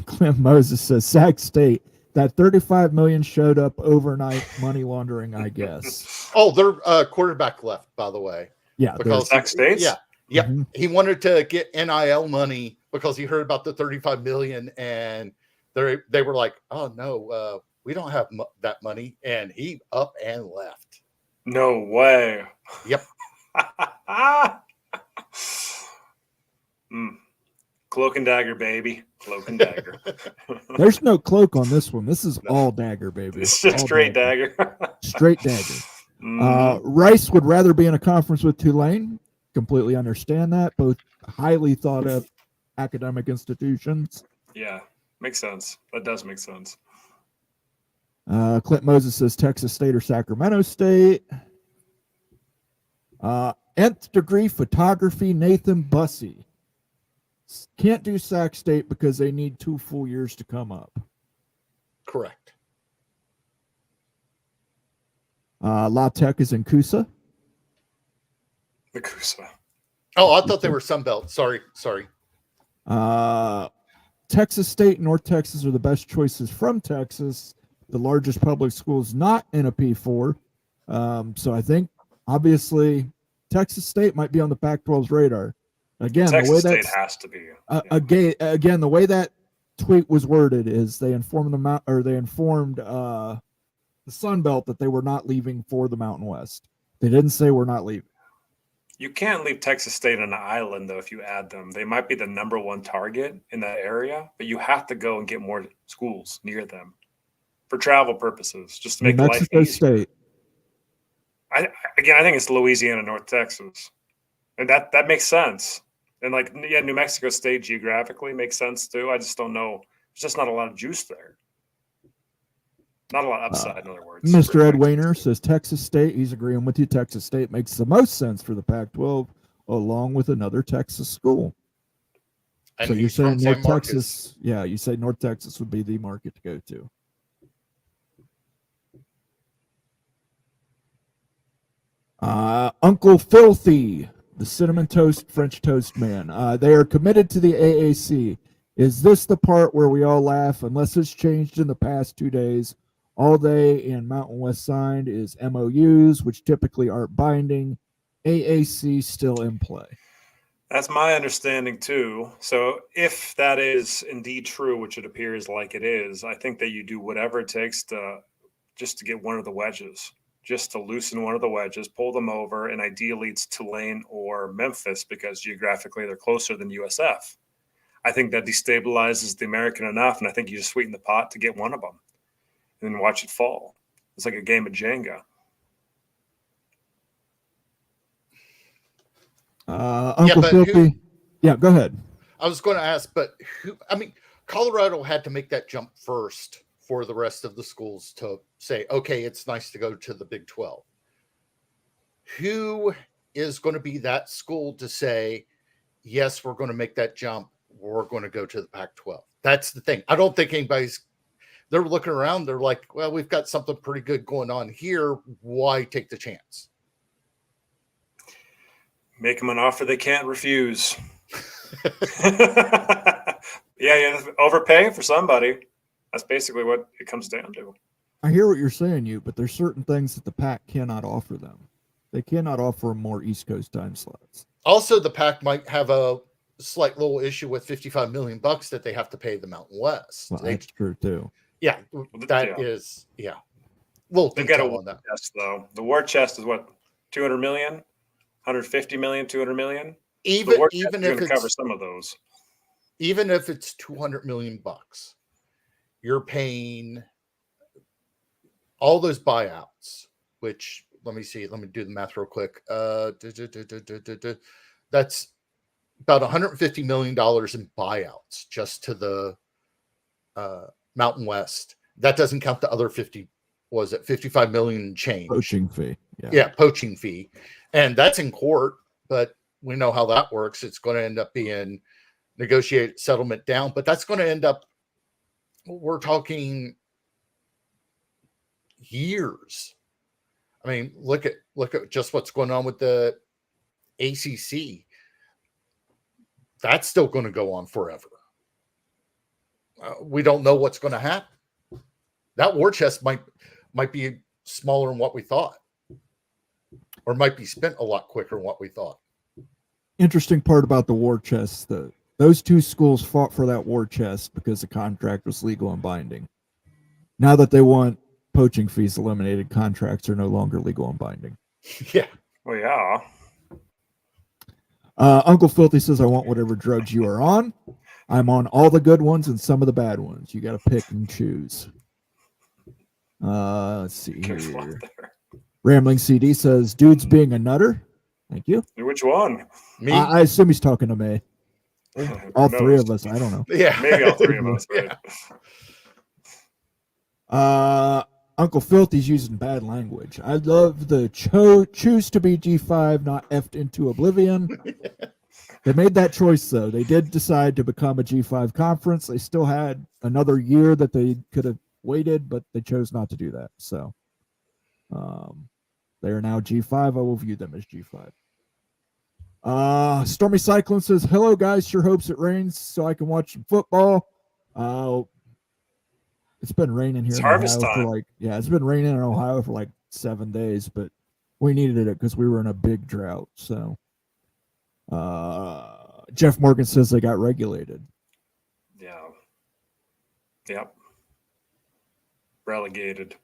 Clem Moses says Sac State, that $35 million showed up overnight money laundering, I guess. Oh, their quarterback left, by the way. Yeah, because Sac State. Yeah, yep. Mm-hmm. He wanted to get NIL money because he heard about the $35 million, and they were like, "Oh no, we don't have that money," and he up and left. No way. Yep. Cloak and dagger, baby. Cloak and dagger. There's no cloak on this one. This is all dagger, baby. It's just all straight dagger. Straight dagger. Mm-hmm. Rice would rather be in a conference with Tulane. Completely understand that. Both highly thought of academic institutions. Yeah, makes sense. That does make sense. Clint Moses says Texas State or Sacramento State. Nth degree photography, Nathan Bussey. Can't do Sac State because they need 2 full years to come up. Correct. La Tech is in Coosa. The Coosa. Oh, I thought they were Sunbelt. Sorry. Texas State and North Texas are the best choices from Texas. The largest public school is not in a P4. So I think, obviously, Texas State might be on the Pac-12's radar. Again, Texas the way State that has to be. again, the way that tweet was worded is they informed the Sun Belt that they were not leaving for the Mountain West. They didn't say we're not leaving. You can't leave Texas State on an island, though, if you add them. They might be the number one target in that area, but you have to go and get more schools near them for travel purposes, just to make life Mexico easier. State. I think it's Louisiana, North Texas. And that makes sense. And New Mexico State geographically makes sense too. I just don't know. There's just not a lot of juice there. Not a lot of upside, in other words. Mr. Ed Wayner says Texas State. He's agreeing with you. Texas State makes the most sense for the Pac-12, along with another Texas school. And so you're saying North San Marcos. Texas? Yeah, you say North Texas would be the market to go to. Uncle Filthy, the cinnamon toast French toast man. They are committed to the AAC. Is this the part where we all laugh? Unless it's changed in the past 2 days, all they and Mountain West signed is MOUs, which typically aren't binding. AAC still in play. That's my understanding too. So if that is indeed true, which it appears like it is, I think that you do whatever it takes to get one of the wedges, just to loosen one of the wedges, pull them over, and ideally it's Tulane or Memphis because geographically they're closer than USF. I think that destabilizes the American enough, and I think you just sweeten the pot to get one of them and then watch it fall. It's like a game of Jenga. Uncle Filthy. Yeah, go ahead. I was going to ask, but Colorado had to make that jump first for the rest of the schools to say, okay, it's nice to go to the Big 12. Who is going to be that school to say, yes, we're going to make that jump. We're going to go to the Pac-12. That's the thing. I don't think they're looking around. They're like, well, we've got something pretty good going on here. Why take the chance? Make them an offer they can't refuse. Yeah, overpay for somebody. That's basically what it comes down to. I hear what you're saying, but there's certain things that the Pac cannot offer them. They cannot offer them more East Coast time slots. Also, the Pac might have a slight little issue with $55 million that they have to pay the Mountain West. Well, that's true too. Yeah, that is. We'll They've got a detail war on that. chest, though. The war chest is what, 200 million, 150 million, 200 million. Even if if cover it's some of those, even if it's $200 million, you're paying all those buyouts. Which let me see. Let me do the math real quick. That's about $150 million in buyouts just to the Mountain West. That doesn't count the other 55 million change. Poaching fee. Yeah, poaching fee. And that's in court, but we know how that works. It's going to end up being negotiated settlement down, but that's going to end up, we're talking years. I mean, look at just what's going on with the ACC. That's still going to go on forever. We don't know what's going to happen. That war chest might be smaller than what we thought, or might be spent a lot quicker than what we thought. Interesting part about the war chest, those two schools fought for that war chest because the contract was legal and binding. Now that they want poaching fees eliminated, contracts are no longer legal and binding. Yeah. well, yeah. Uncle Filthy says, I want whatever drugs you are on. I'm on all the good ones and some of the bad ones. You got to pick and choose. Let's see here. Rambling CD says, dude's being a nutter. Thank you. Which one? Me? I assume he's talking to me. All three of us. I don't know. Yeah. Maybe all three of us. Right? Uncle Filthy's using bad language. I love the choose to be G5, not effed into oblivion. They made that choice, though. They did decide to become a G5 conference. They still had another year that they could have waited, but they chose not to do that. So they are now G5. I will view them as G5. Stormy Cyclone says, hello, guys. Sure hopes it rains so I can watch some football. It's been raining here It's in harvest Ohio time. it's been raining in Ohio for like 7 days, but we needed it because we were in a big drought. So Jeff Morgan says they got regulated. Yeah. Yep. Relegated.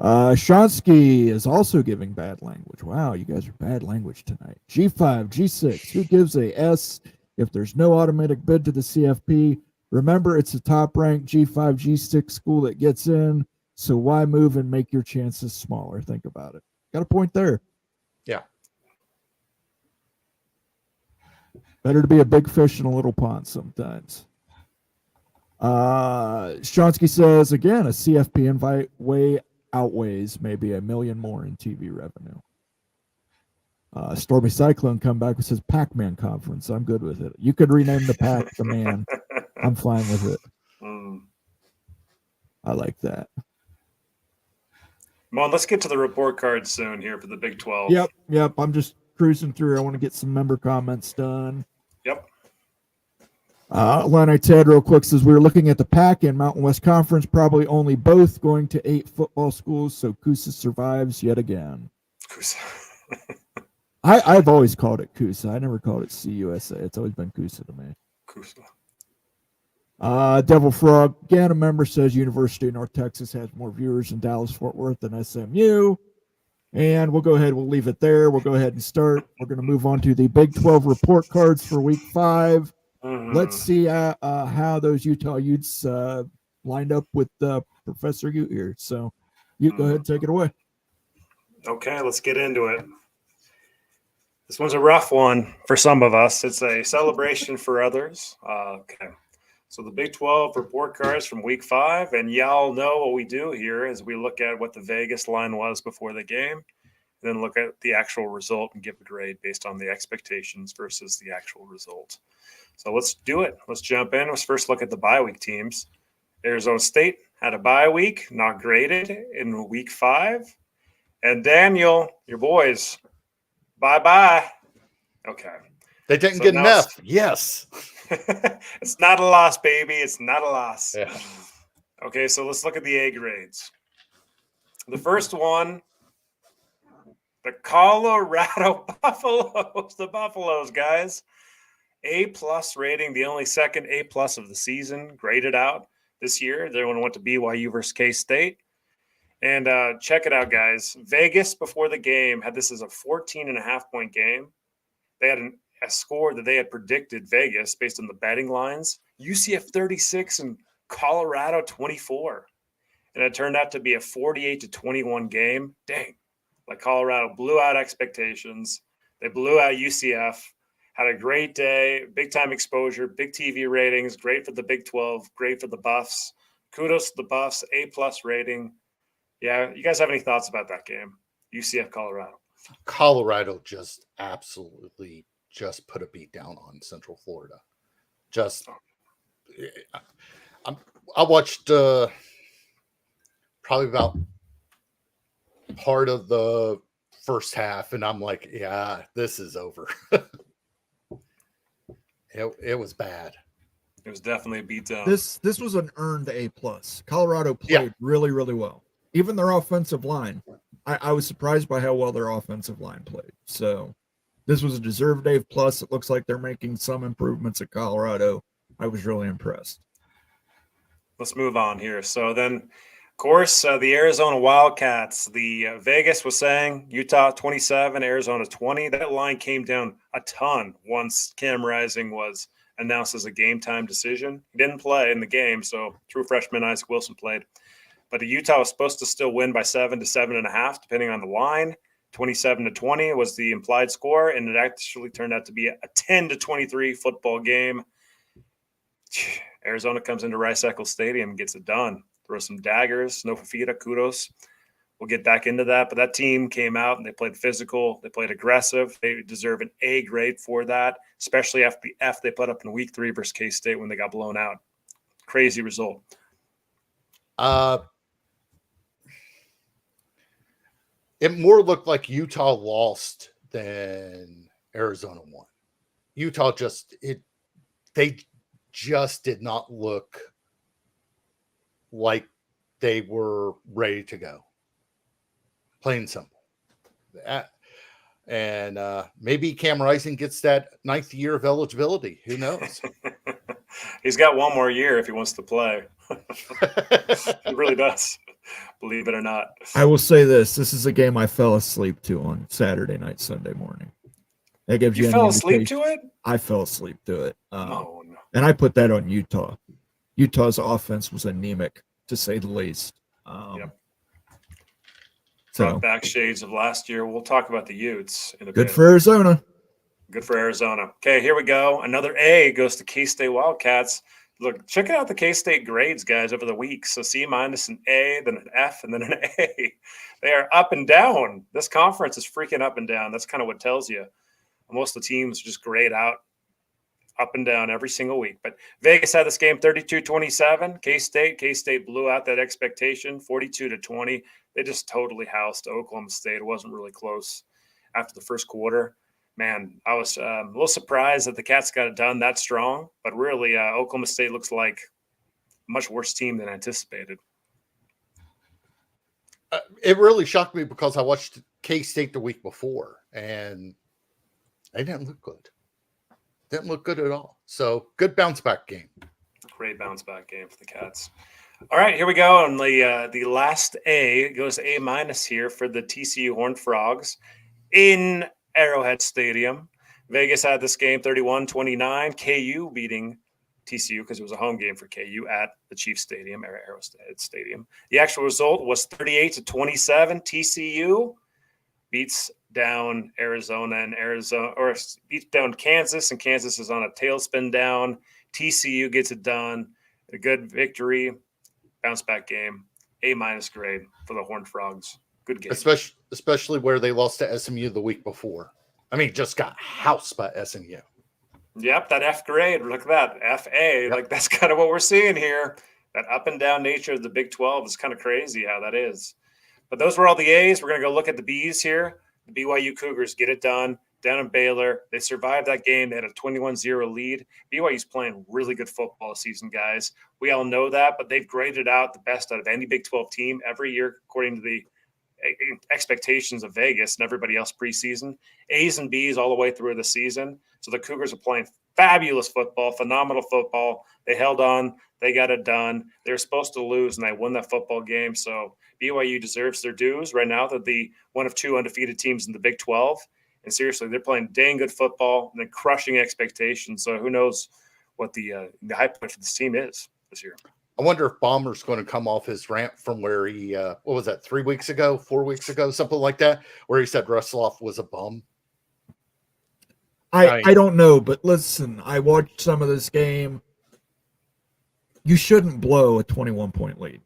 Shonsky is also giving bad language. Wow, you guys are bad language tonight. G5, G6. Who gives a S if there's no automatic bid to the CFP? Remember, it's a top-ranked G5, G6 school that gets in, so why move and make your chances smaller? Think about it. Got a point there. Yeah. Better to be a big fish in a little pond sometimes. Shonsky says, again, a CFP invite way outweighs maybe $1 million more in TV revenue. Stormy Cyclone come back and says Pac-Man conference. I'm good with it. You could rename the Pac the Man. I'm fine with it. I like that. Come on, let's get to the report card soon here for the Big 12. Yep. I'm just cruising through. I want to get some member comments done. Yep. Lenny Ted real quick says we were looking at the Pac and Mountain West Conference, probably only both going to 8 football schools, so Coosa survives yet again. Coosa. I've always called it Coosa. I never called it CUSA. It's always been Coosa to me. Coosa. Devil Frog, again, a member says University of North Texas has more viewers in Dallas-Fort Worth than SMU. And we'll go ahead. We'll leave it there. We'll go ahead and start. We're going to move on to the Big 12 report cards for Week 5. Let's see how those Utah Utes lined up with Professor Ute here. So you go ahead and take it away. Okay, let's get into it. This one's a rough one for some of us. It's a celebration for others. Okay. So the Big 12 report cards from Week 5, and y'all know what we do here is we look at what the Vegas line was before the game. then look at the actual result and give a grade based on the expectations versus the actual result. So let's do it. Let's jump in. Let's first look at the bye week teams. Arizona State had a bye week, not graded in week 5. And Daniel, your boys, bye-bye. Okay. They didn't So get now enough. Yes. It's not a loss, baby. It's not a loss. Yeah. Okay, so let's look at the A grades. The first one, the Colorado Buffaloes. The Buffaloes, guys. A+ rating, the only second A+ of the season, graded out this year. Everyone went to BYU versus K-State. And check it out, guys. Vegas, before the game, had this as a 14.5-point game. They had a score that they had predicted, Vegas, based on the betting lines. UCF 36 and Colorado 24. And it turned out to be a 48-21 game. Dang. Like Colorado blew out expectations. They blew out UCF. Had a great day, big-time exposure, big TV ratings, great for the Big 12, great for the Buffs. Kudos to the Buffs, A+ rating. Yeah, you guys have any thoughts about that game? UCF, Colorado. Colorado just absolutely just put a beat down on Central Florida. I watched probably about part of the first half, and I'm like, yeah, this is over. It was bad. It was definitely a beatdown. This was an earned A+. Colorado played really, really well. Even their offensive line. I was surprised by how well their offensive line played. So this was a deserved A+. It looks like they're making some improvements at Colorado. I was really impressed. Let's move on here. So then, of course, the Arizona Wildcats, the Vegas was saying Utah 27, Arizona 20. That line came down a ton once Cam Rising was announced as a game time decision. He didn't play in the game, so true freshman Isaac Wilson played. But Utah was supposed to still win by 7 to 7.5, depending on the line. 27-20 was the implied score, and it actually turned out to be a 10-23 football game. Arizona comes into Rice-Eccles Stadium and gets it done. Throw some daggers. No Fafita, kudos. We'll get back into that. But that team came out and they played physical. They played aggressive. They deserve an A grade for that, especially after the F they put up in week 3 versus K-State when they got blown out. Crazy result. It more looked like Utah lost than Arizona won. Utah they just did not look like they were ready to go. Plain and simple. And maybe Cam Rising gets that 9th year of eligibility. Who knows? He's got one more year if he wants to play. He really does, believe it or not. I will say this is a game I fell asleep to on Saturday night, Sunday morning. That gives you fell asleep to it? I fell asleep to it. No. And I put that on Utah. Utah's offense was anemic, to say the least. Yep. So back shades of last year. We'll talk about the Utes in a good bit. for Arizona. Good for Arizona. Okay, here we go. Another A goes to K-State Wildcats. Look, check out the K-State grades, guys, over the week. So C-, an A, then an F, and then an A. They are up and down. This conference is freaking up and down. That's kind of what tells you. Most of the teams just grade out up and down every single week. But Vegas had this game 32-27. K-State blew out that expectation, 42-20. They just totally housed Oklahoma State. It wasn't really close after the first quarter. Man, I was a little surprised that the Cats got it done that strong. But really, Oklahoma State looks like a much worse team than anticipated. It really shocked me because I watched K-State the week before, and they didn't look good. Didn't look good at all. So good bounce back game. Great bounce back game for the Cats. All right, here we go. And the last A goes to A- here for the TCU Horned Frogs in Arrowhead Stadium. Vegas had this game 31-29. KU beating TCU because it was a home game for KU at the Chiefs Stadium, Arrowhead Stadium. The actual result was 38-27. TCU beats down beats down Kansas, and Kansas is on a tailspin down. TCU gets it done. A good victory, bounce back game, A- grade for the Horned Frogs. Good game. Especially where they lost to SMU the week before. I mean, just got housed by SMU. Yep, that F grade. Look at that. FA. Yep. Like, that's kind of what we're seeing here. That up and down nature of the Big 12 is kind of crazy how that is. But those were all the A's. We're going to go look at the B's here. The BYU Cougars get it done down in Baylor. They survived that game. They had a 21-0 lead. BYU's playing really good football this season, guys. We all know that, but they've graded out the best out of any Big 12 team every year, according to the expectations of Vegas and everybody else preseason. A's and B's all the way through the season. So the Cougars are playing fabulous football, phenomenal football. They held on. They got it done. They were supposed to lose, and they won that football game. So BYU deserves their dues. Right now, they're the one of two undefeated teams in the Big 12. And seriously, they're playing dang good football and they're crushing expectations. So who knows what the high point for this team is this year. I wonder if Bomber's going to come off his rant from where he, what was that, 4 weeks ago, something like that, where he said Rusloff was a bum. I don't know, but listen, I watched some of this game. You shouldn't blow a 21-point lead.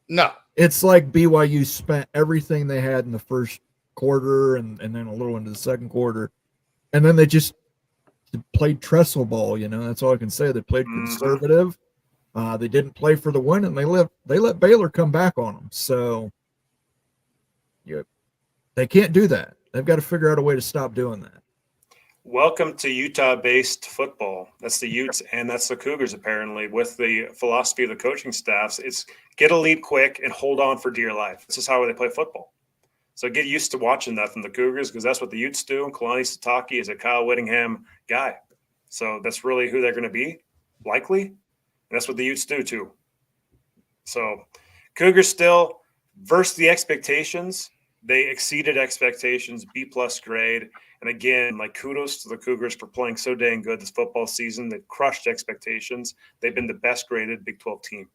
No. It's like BYU spent everything they had in the first quarter and then a little into the second quarter. And then they just played trestle ball, That's all I can say. They played conservative. They didn't play for the win, and they let Baylor come back on them. So they can't do that. They've got to figure out a way to stop doing that. Welcome to Utah-based football. That's the Utes and that's the Cougars, apparently, with the philosophy of the coaching staffs. It's get a lead quick and hold on for dear life. This is how they play football. So get used to watching that from the Cougars because that's what the Utes do. Kalani Sitake is a Kyle Whittingham guy. So that's really who they're going to be, likely. And that's what the Utes do, too. So Cougars still versus the expectations. They exceeded expectations, B-plus grade. And again, kudos to the Cougars for playing so dang good this football season. They've crushed expectations. They've been the best graded Big 12 team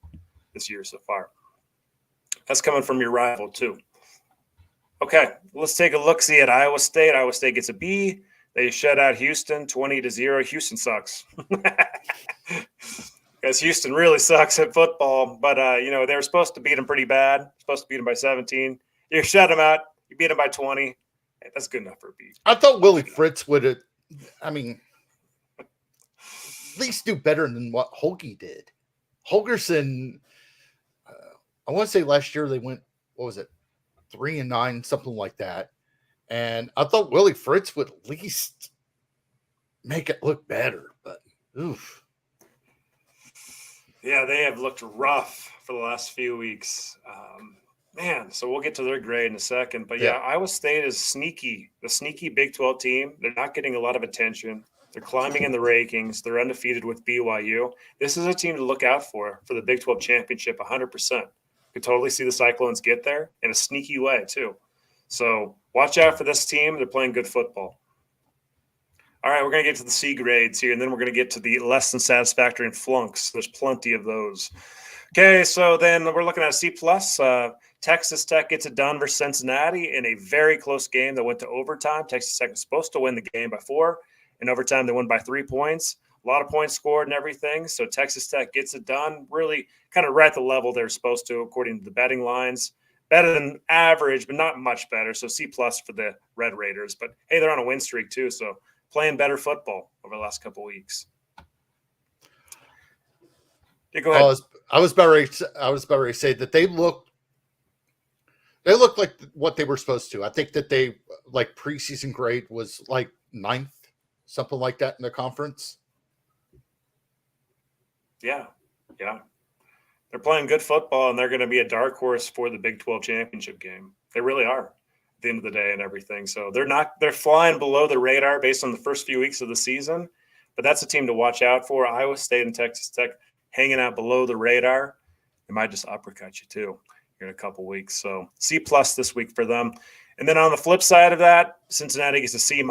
this year so far. That's coming from your rival, too. Okay, let's take a look-see at Iowa State. Iowa State gets a B. They shut out Houston 20-0. Houston sucks. Because Houston really sucks at football. But, they were supposed to beat them pretty bad. Supposed to beat them by 17. You shut them out. You beat them by 20. Hey, that's good enough for a beat. I thought Willie Fritz would have, at least do better than what Holge did. Holgerson, I want to say last year they went, 3-9, something like that. And I thought Willie Fritz would at least make it look better. But, oof. Yeah, they have looked rough for the last few weeks. So we'll get to their grade in a second. But, Iowa State is sneaky, the sneaky Big 12 team. They're not getting a lot of attention. They're climbing in the rankings. They're undefeated with BYU. This is a team to look out for the Big 12 championship 100%. You could totally see the Cyclones get there in a sneaky way, too. So watch out for this team. They're playing good football. All right, we're going to get to the C grades here, and then we're going to get to the less than satisfactory and flunks. There's plenty of those. Okay, so then we're looking at a C+. Texas Tech gets it done versus Cincinnati in a very close game that went to overtime. Texas Tech was supposed to win the game by 4. In overtime, they won by 3 points. A lot of points scored and everything. So Texas Tech gets it done. Really kind of right at the level they're supposed to, according to the betting lines. Better than average, but not much better. So C+ for the Red Raiders. But, hey, they're on a win streak too, so playing better football over the last couple of weeks. Yeah, go ahead. I was about to say that they look like what they were supposed to. I think that they preseason grade was 9th, something like that in the conference. Yeah. They're playing good football, and they're going to be a dark horse for the Big 12 championship game. They really are at the end of the day and everything. So they're flying below the radar based on the first few weeks of the season, but that's a team to watch out for. Iowa State and Texas Tech hanging out below the radar. They might just uppercut you too in a couple weeks. So C+ this week for them. And then on the flip side of that, Cincinnati gets a C-,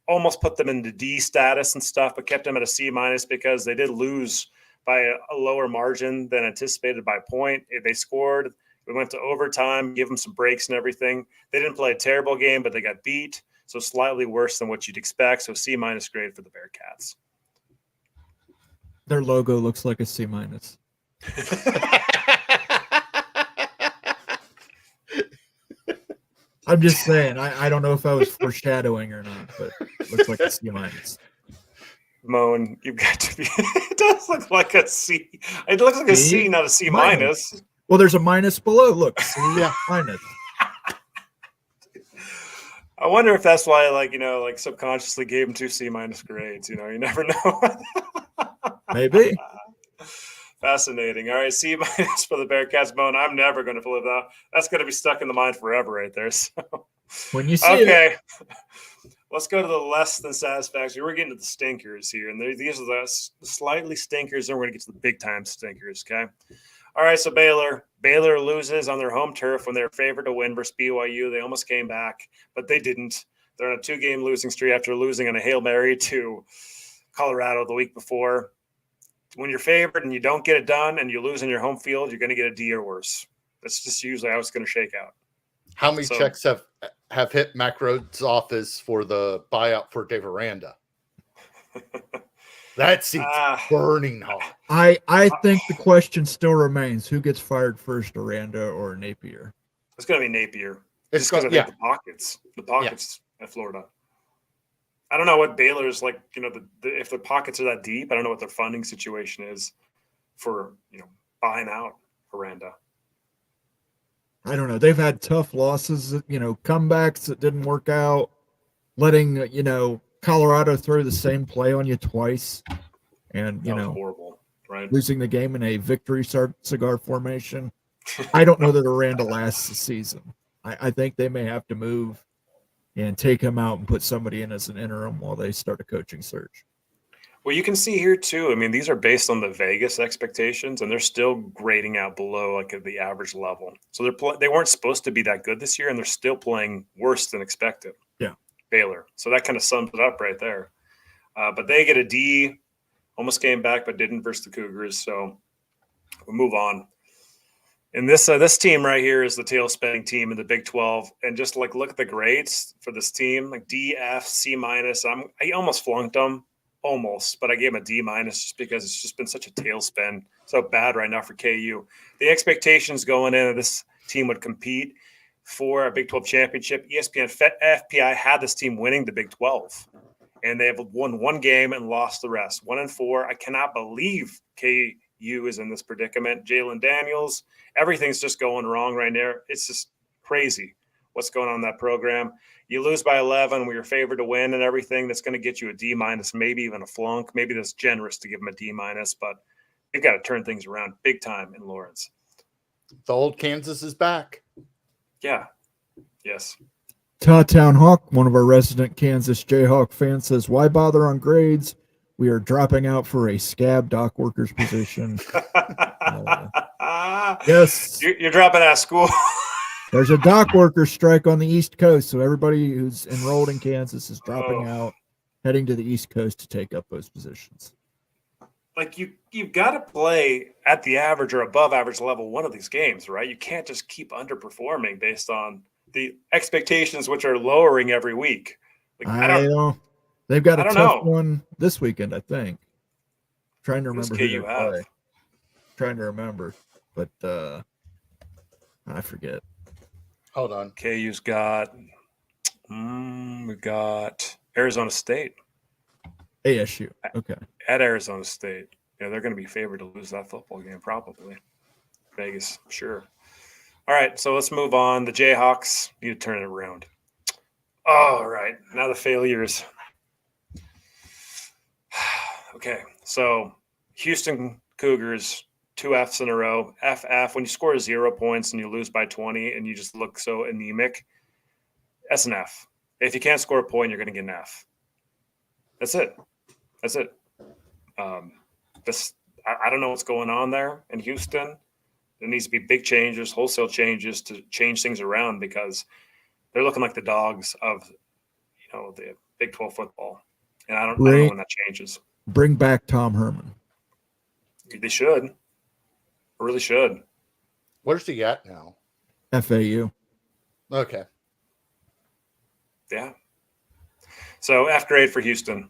almost put them into D status and stuff, but kept them at a C- because they did lose by a lower margin than anticipated by a point. They scored. We went to overtime, give them some breaks and everything. They didn't play a terrible game, but they got beat. So slightly worse than what you'd expect. So C- grade for the Bearcats. Their logo looks like a C-. I'm just saying. I don't know if I was foreshadowing or not, but looks like a C minus. Moan, you've got to be. It does look like a C. It looks like a C, C? not a C Minus. minus. Well, there's a minus below. Look, C Yeah. minus. I wonder if that's why, like subconsciously gave him 2 C minus grades. You never know. Maybe. Fascinating. All right, C minus for the Bearcats. Bone. I'm never going to flip that. That's going to be stuck in the mind forever, right there. So, When you see it. okay, let's go to the less than satisfactory. We're getting to the stinkers here, and these are the slightly stinkers, and we're going to get to the big time stinkers. Okay. All right, so Baylor loses on their home turf when they're favored to win versus BYU. They almost came back, but they didn't. They're on a 2-game losing streak after losing on a Hail Mary to Colorado the week before. When you're favored and you don't get it done and you lose in your home field, you're going to get a D or worse. That's just usually how it's going to shake out. How many checks have hit Mac Rhodes' office for the buyout for Dave Aranda? That seat's burning hot. I think the question still remains: who gets fired first, Aranda or Napier? It's going to be Napier. It's because going, I think the pockets at Florida. I don't know what Baylor's like. If the pockets are that deep, I don't know what their funding situation is for buying out Aranda. I don't know. They've had tough losses, comebacks that didn't work out, letting Colorado throw the same play on you twice, and That was horrible, right? losing the game in a victory cigar formation. I don't know that Aranda lasts the season. I think they may have to move and take him out and put somebody in as an interim while they start a coaching search. Well, you can see here too. I mean, these are based on the Vegas expectations, and they're still grading out below like at the average level. So they weren't supposed to be that good this year, and they're still playing worse than expected. Yeah, Baylor. So that kind of sums it up right there. But they get a D. Almost came back, but didn't versus the Cougars. So we'll move on. And this team right here is the tail spending team in the Big 12. And just look at the grades for this team, like D, F, C minus. I almost flunked them, but I gave them a D minus just because it's just been such a tailspin. So bad right now for KU. The expectations going in, this team would compete for a Big 12 championship. ESPN FPI had this team winning the Big 12. And they have won 1 game and lost the rest. 1-4. I cannot believe KU is in this predicament. Jalen Daniels, everything's just going wrong right now. It's just crazy what's going on in that program. You lose by 11. We were favored to win and everything. That's going to get you a D minus, maybe even a flunk. Maybe that's generous to give them a D minus, but you've got to turn things around big time in Lawrence. The old Kansas is back. Yeah. Yes. Town Hawk, one of our resident Kansas Jayhawk fans, says, "Why bother on grades? We are dropping out for a scab dock workers position." Yes. You're dropping out of school. There's a dock worker strike on the East Coast, so everybody who's enrolled in Kansas is dropping out, heading to the East Coast to take up those positions. Like you've got to play at the average or above average level one of these games, right? You can't just keep underperforming based on the expectations, which are lowering every week. Like, I don't know. They've got a tough know. one this weekend, I think. Trying to remember who KU they have. play. Trying to remember, but I forget. Hold on. KU's got we got Arizona State. ASU. Okay. At Arizona State. Yeah, they're going to be favored to lose that football game, probably. Vegas, sure. All right, so let's move on. The Jayhawks need to turn it around. All right, now the failures. Okay, so Houston Cougars, 2 Fs in a row. FF, when you score 0 points and you lose by 20 and you just look so anemic, that's an F. If you can't score a point, you're going to get an F. That's it. I don't know what's going on there in Houston. There needs to be big changes, wholesale changes to change things around because they're looking like the dogs of, the Big 12 football. And I don't know when that changes. Bring back Tom Herman. They should. Really should. Where's he at now? FAU. Okay. Yeah. So F grade for Houston.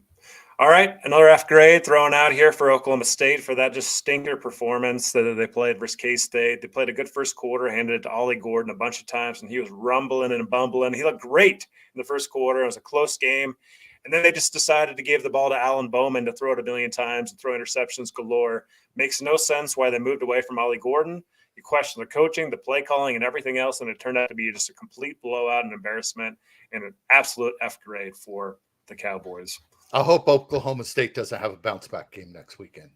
All right, another F grade thrown out here for Oklahoma State for that just stinker performance that they played versus K-State. They played a good first quarter, handed it to Ollie Gordon a bunch of times, and he was rumbling and bumbling. He looked great in the first quarter. It was a close game. And then they just decided to give the ball to Alan Bowman to throw it a million times and throw interceptions galore. Makes no sense why they moved away from Ollie Gordon. You question the coaching, the play calling, and everything else, and it turned out to be just a complete blowout and embarrassment and an absolute F grade for the Cowboys. I hope Oklahoma State doesn't have a bounce back game next weekend.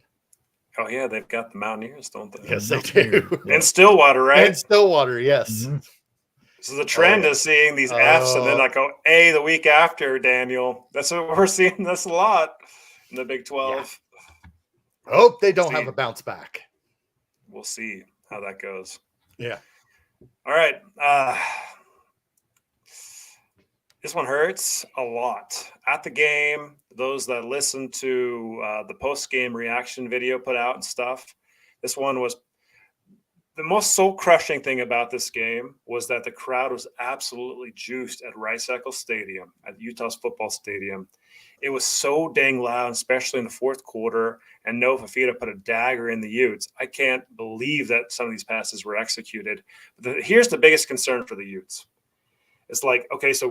Oh, yeah, they've got the Mountaineers, don't they? Yes, they do. In Stillwater, right? In Stillwater, yes. Mhm. So the trend is seeing these Fs and then like go A the week after, Daniel. That's what we're seeing this a lot in the Big 12. Yeah. Hope they don't have a bounce back. We'll see how that goes. Yeah. All right. This one hurts a lot. At the game, those that listened to the post-game reaction video put out and stuff, this one was the most soul-crushing thing about this game was that the crowd was absolutely juiced at Rice-Eccles Stadium, at Utah's football stadium. It was so dang loud, especially in the fourth quarter, and Noah Fafita put a dagger in the Utes. I can't believe that some of these passes were executed. Here's the biggest concern for the Utes. It's like, okay, so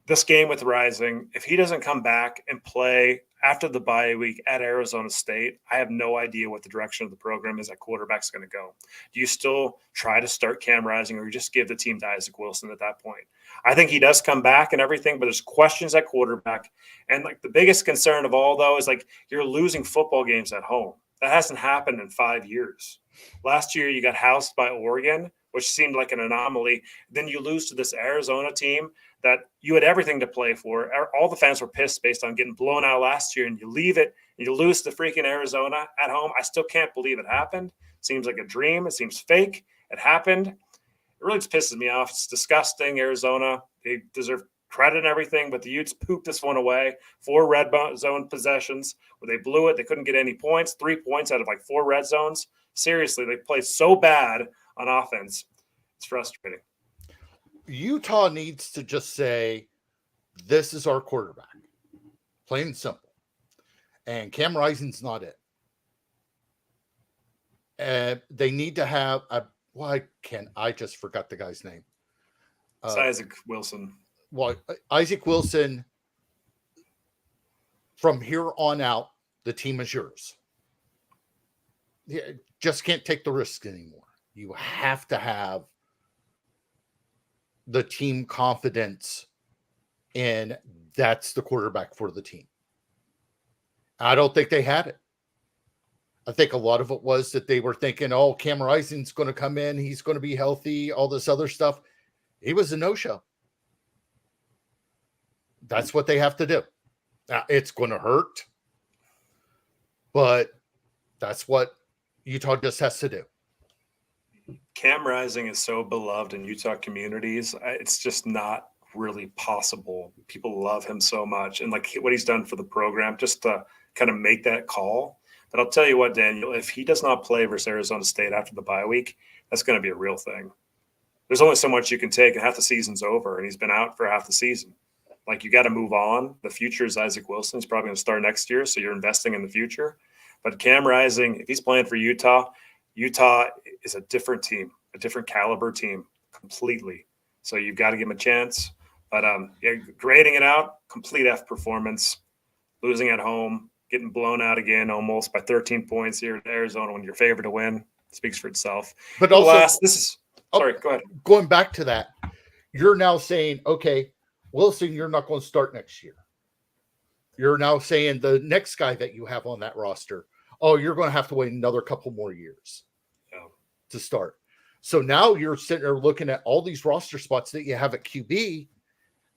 this game with Rising, if he doesn't come back and play after the bye week at Arizona State, I have no idea what the direction of the program is at quarterback's going to go. Do you still try to start Cam Rising, or you just give the team to Isaac Wilson at that point? I think he does come back and everything, but there's questions at quarterback. And like the biggest concern of all, though, is like you're losing football games at home. That hasn't happened in 5 years. Last year, you got housed by Oregon, which seemed like an anomaly. Then you lose to this Arizona team that you had everything to play for. All the fans were pissed based on getting blown out last year, and you leave it, and you lose to freaking Arizona at home. I still can't believe it happened. It seems like a dream. It seems fake. It happened. It really just pisses me off. It's disgusting, Arizona. They deserve credit and everything, but the Utes pooped this one away. 4 red zone possessions where they blew it. They couldn't get any points. 3 points out of like 4 red zones. Seriously, they played so bad on offense. It's frustrating. Utah needs to just say, this is our quarterback. Plain and simple. And Cam Rising's not it. And they need to have I just forgot the guy's name. It's Isaac Wilson. Well, Isaac Wilson, from here on out, the team is yours. Yeah, just can't take the risk anymore. You have to have the team confidence in that's the quarterback for the team. I don't think they had it. I think a lot of it was that they were thinking, oh, Cam Rising's going to come in. He's going to be healthy, all this other stuff. He was a no-show. That's what they have to do. Now, it's going to hurt, but that's what Utah just has to do. Cam Rising is so beloved in Utah communities. It's just not really possible. People love him so much. And like what he's done for the program, just to kind of make that call. But I'll tell you what, Daniel, if he does not play versus Arizona State after the bye week, that's going to be a real thing. There's only so much you can take, and half the season's over, and he's been out for half the season. Like, you got to move on. The future is Isaac Wilson. He's probably going to start next year, so you're investing in the future. But Cam Rising, if he's playing for Utah, Utah is a different team, a different caliber team completely. So you've got to give him a chance. But grading it out, complete F performance, losing at home, getting blown out again almost by 13 points here in Arizona when you're favored to win. Speaks for itself. But also, sorry, go ahead. Going back to that, you're now saying, okay, Wilson, you're not going to start next year. You're now saying the next guy that you have on that roster, oh, you're going to have to wait another couple more years to start. So now you're sitting there looking at all these roster spots that you have at QB,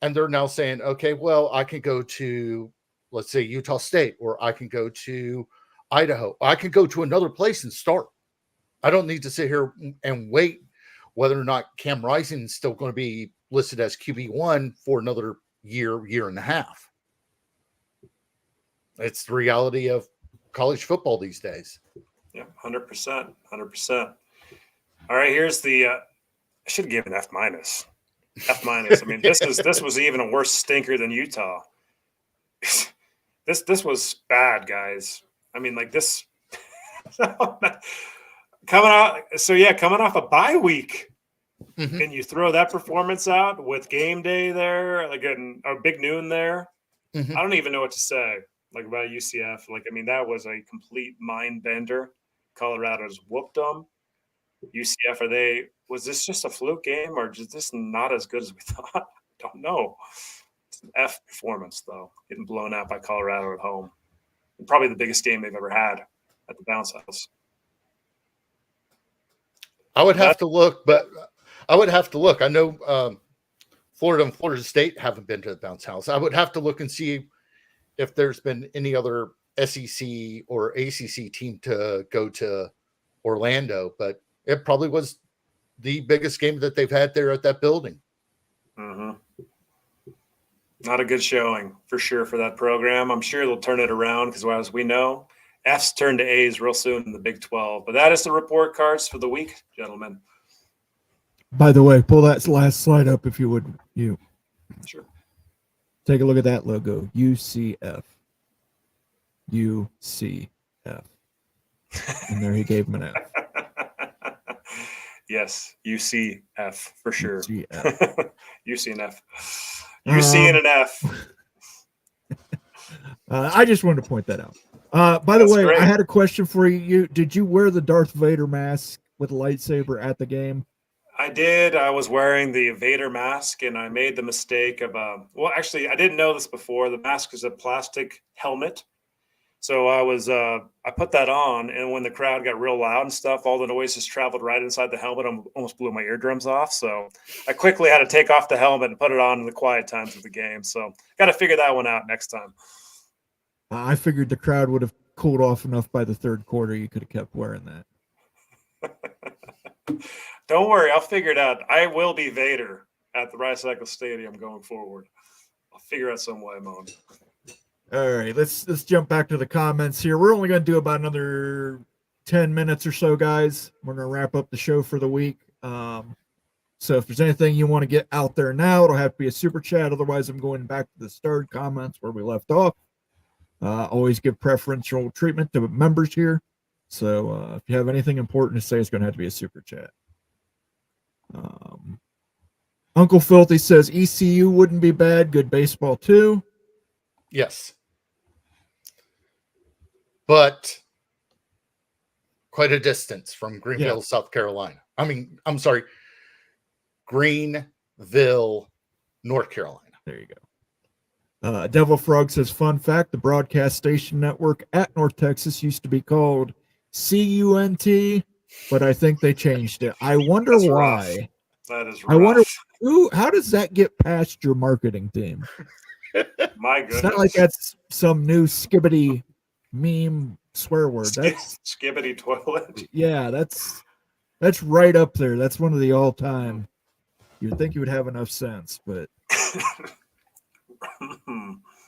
and they're now saying, okay, well, I can go to, let's say, Utah State, or I can go to Idaho. I can go to another place and start. I don't need to sit here and wait whether or not Cam Rising is still going to be listed as QB1 for another year and a half. It's the reality of college football these days. Yeah, 100%. All right, here's the I should have given F minus. F minus. I mean, this was even a worse stinker than Utah. This was bad, guys. I mean, like this coming off a bye week, Mhm. and you throw that performance out with game day there, like a big noon there. Mhm. I don't even know what to say like about UCF. Like, I mean, that was a complete mind bender. Colorado's whooped them. UCF, was this just a fluke game or is this not as good as we thought? Don't know. It's an F performance, though, getting blown out by Colorado at home. Probably the biggest game they've ever had at the Bounce House. I would have to look, but I would have to look. I know Florida and Florida State haven't been to the Bounce House. I would have to look and see if there's been any other SEC or ACC team to go to Orlando, but it probably was the biggest game that they've had there at that building. Mm-hmm. Not a good showing for sure for that program. I'm sure they'll turn it around because, as we know, F's turn to A's real soon in the Big 12. But that is the report cards for the week, gentlemen. By the way, pull that last slide up if you would. You Sure. take a look at that logo. UCF. UCF. And there he gave him an F. Yes, UCF for sure. UCF. UC and F. UC and an F. I just wanted to point that out. By the That's way, great. I had a question for you. Did you wear the Darth Vader mask with a lightsaber at the game? I did. I was wearing the Vader mask, and I made the mistake of well, actually, I didn't know this before. The mask is a plastic helmet. So I put that on, and when the crowd got real loud and stuff, all the noises traveled right inside the helmet. I almost blew my eardrums off. So I quickly had to take off the helmet and put it on in the quiet times of the game. So got to figure that one out next time. I figured the crowd would have cooled off enough by the third quarter. You could have kept wearing that. Don't worry, I'll figure it out. I will be Vader at the Rice-Eccles Stadium going forward. I'll figure out some way, Moan. All right, let's jump back to the comments here. We're only going to do about another 10 minutes or so, guys. We're going to wrap up the show for the week. So if there's anything you want to get out there now, it'll have to be a super chat. Otherwise, I'm going back to the starred comments where we left off. Always give preferential treatment to members here. So if you have anything important to say, it's going to have to be a super chat. Uncle Filthy says ECU wouldn't be bad. Good baseball too. Yes. But quite a distance from Greenville, South Carolina. I'm sorry, Greenville, North Carolina. There you go. Devil Frog says, fun fact, the broadcast station network at North Texas used to be called CUNT, but I think they changed it. I wonder That's why. rough. That is rough. I wonder how does that get past your marketing team? My goodness. It's not like that's some new skibbity meme swear word. That's Skibbity toilet. yeah, that's right up there. That's one of the all-time. You'd think you would have enough sense, but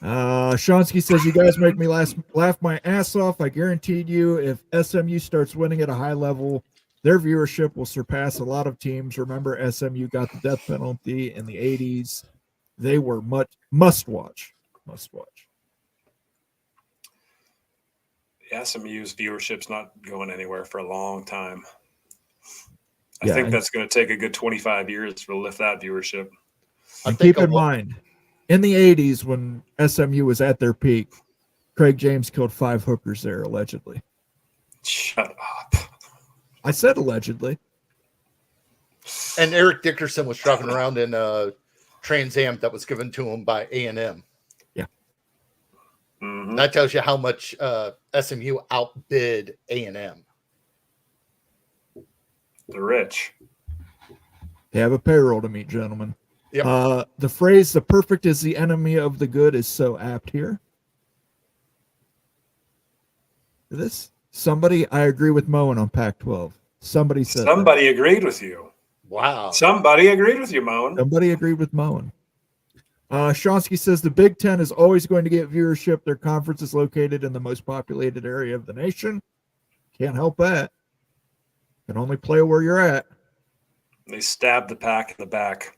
Shonsky says, you guys make me laugh my ass off. I guaranteed you if SMU starts winning at a high level, their viewership will surpass a lot of teams. Remember, SMU got the death penalty in the 80s. They were must watch. SMU's viewership's not going anywhere for a long time. I Yeah, think that's going to take a good 25 years to lift that viewership. And keep in mind, in the 80s, when SMU was at their peak, Craig James killed 5 hookers there, allegedly. Shut up. I said allegedly. And Eric Dickerson was driving around in a Trans Am that was given to him by A&M. Yeah. Mm-hmm. That tells you how much SMU outbid A&M. They're rich. They have a payroll to meet, gentlemen. Yep. The phrase, the perfect is the enemy of the good, is so apt here. I agree with Moen on Pac-12. Somebody said Somebody agreed with you. Wow. Somebody agreed with you, Moan. Somebody agreed with Moen. Shonsky says the Big Ten is always going to get viewership. Their conference is located in the most populated area of the nation. Can't help that. Can only play where you're at. They stabbed the Pac in the back.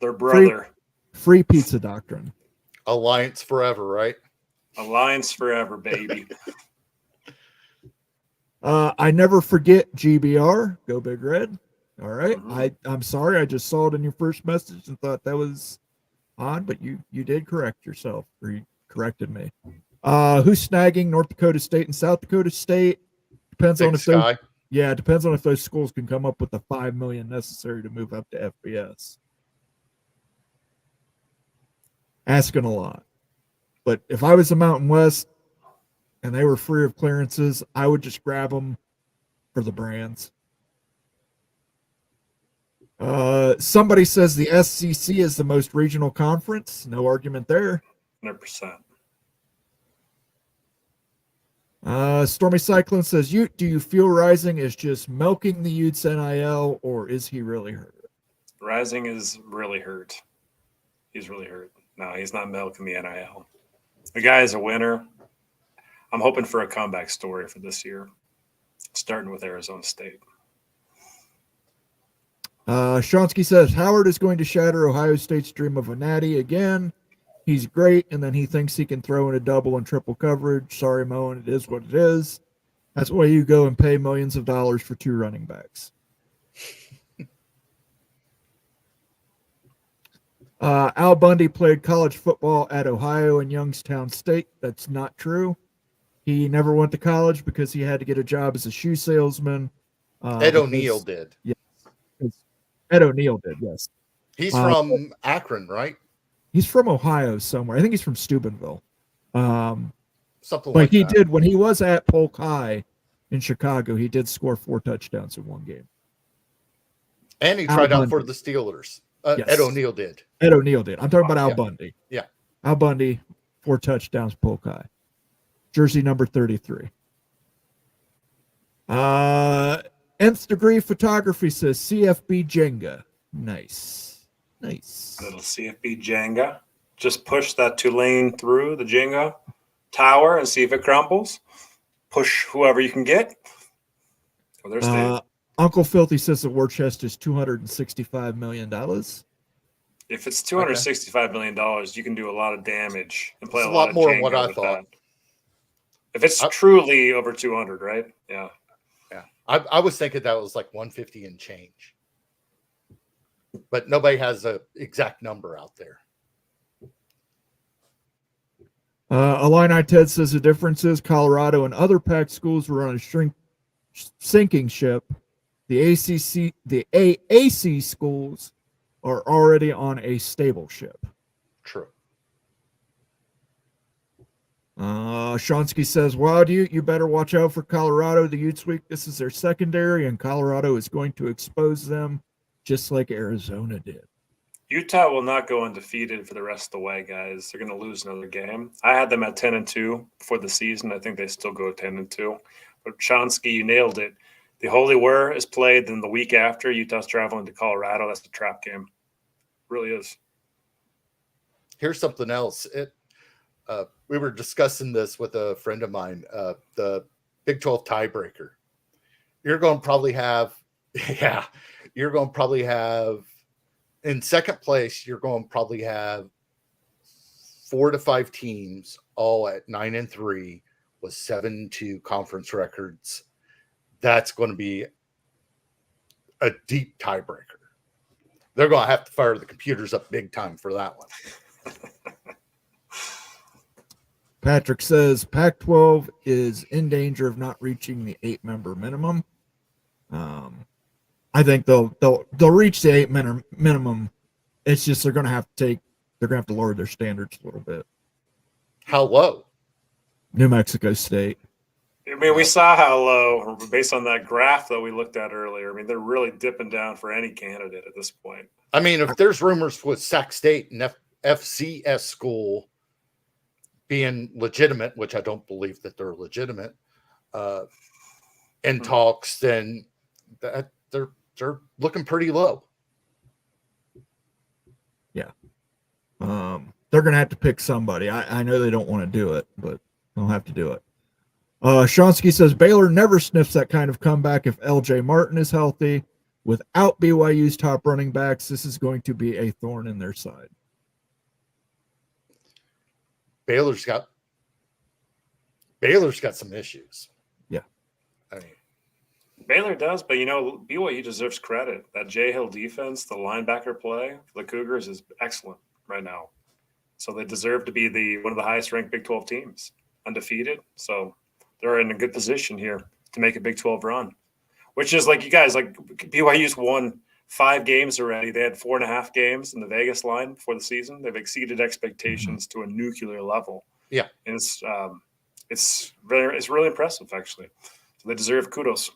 Their brother. Free pizza doctrine. Alliance forever, right? Alliance forever, baby. I never forget GBR. Go Big Red. All right. Mhm. I'm sorry. I just saw it in your first message and thought that was odd, but you did correct yourself, or you corrected me. Who's snagging North Dakota State and South Dakota State? Depends on Big if those. Sky. Yeah, it depends on if those schools can come up with the $5 million necessary to move up to FBS. Asking a lot, but if I was the Mountain West and they were free of clearances, I would just grab them for the brands. Somebody says the SEC is the most regional conference. No argument there. 100%. Stormy Cyclone says, do you feel Rising is just milking the Utes NIL, or is he really hurt? Rising is really hurt. He's really hurt. No, he's not milking the NIL. The guy is a winner. I'm hoping for a comeback story for this year, starting with Arizona State. Shonsky says Howard is going to shatter Ohio State's dream of a natty again. He's great, and then he thinks he can throw in a double and triple coverage. Sorry, Mo, and it is what it is. That's why you go and pay millions of dollars for 2 running backs. Al Bundy played college football at Ohio and Youngstown State. That's not true. He never went to college because he had to get a job as a shoe salesman. Ed O'Neill did. Yeah, Ed O'Neill did, yes. He's from Akron, right? He's from Ohio somewhere. I think he's from Steubenville. Something but like he that. did, when he was at Polk High in Chicago, he did score 4 touchdowns in one game. And he Al tried out Bundy. for the Steelers. Yes. Ed O'Neill did. Ed O'Neill did. I'm talking about Al Yeah. Bundy. Yeah. Al Bundy, 4 touchdowns, Polk High. Jersey number 33. Nth Degree Photography says CFB Jenga. Nice. Nice. Little CFB Jenga. Just push that Tulane through the Jenga tower and see if it crumbles. Push whoever you can get. Oh, there's the. Uncle Filthy says the war chest is $265 million. If it's $265 million, you can do a lot of damage and play It's a lot more of than what Jenga I with thought. that. If it's truly over 200, right? Yeah. Yeah. I was thinking that was like 150 and change. But nobody has an exact number out there. Illini Ted says the difference is Colorado and other Pac schools were on a sinking ship. The AAC schools are already on a stable ship. True. Shonsky says, wow, you better watch out for Colorado. The Utes week, this is their secondary, and Colorado is going to expose them just like Arizona did. Utah will not go undefeated for the rest of the way, guys. They're going to lose another game. I had them at 10-2 before the season. I think they still go 10-2. But Shonsky, you nailed it. The Holy War is played, then the week after, Utah's traveling to Colorado. That's a trap game. It really is. Here's something else. We were discussing this with a friend of mine, the Big 12 tiebreaker. You're going to probably have, in second place, you're going to probably have 4 to 5 teams all at 9-3 with 7-2 conference records. That's going to be a deep tiebreaker. They're going to have to fire the computers up big time for that one. Patrick says Pac-12 is in danger of not reaching the 8-member minimum. I think they'll reach the 8-member minimum. It's just they're going to have to lower their standards a little bit. How low? New Mexico State. I mean, we saw how low, based on that graph that we looked at earlier. I mean, they're really dipping down for any candidate at this point. I mean, if there's rumors with Sac State and FCS school being legitimate, which I don't believe that they're legitimate, in talks, then they're looking pretty low. Yeah. They're going to have to pick somebody. I know they don't want to do it, but they'll have to do it. Shonsky says Baylor never sniffs that kind of comeback if LJ Martin is healthy. Without BYU's top running backs, this is going to be a thorn in their side. Baylor's got Baylor's got some issues. Yeah. I mean, Baylor does, but BYU deserves credit. That Jay Hill defense, the linebacker play for the Cougars is excellent right now. So they deserve to be one of the highest ranked Big 12 teams, undefeated. So they're in a good position here to make a Big 12 run, which is like you guys, like BYU's won 5 games already. They had 4.5 games in the Vegas line before the season. They've exceeded expectations to a nuclear level. Yeah. And it's really impressive, actually. So they deserve kudos.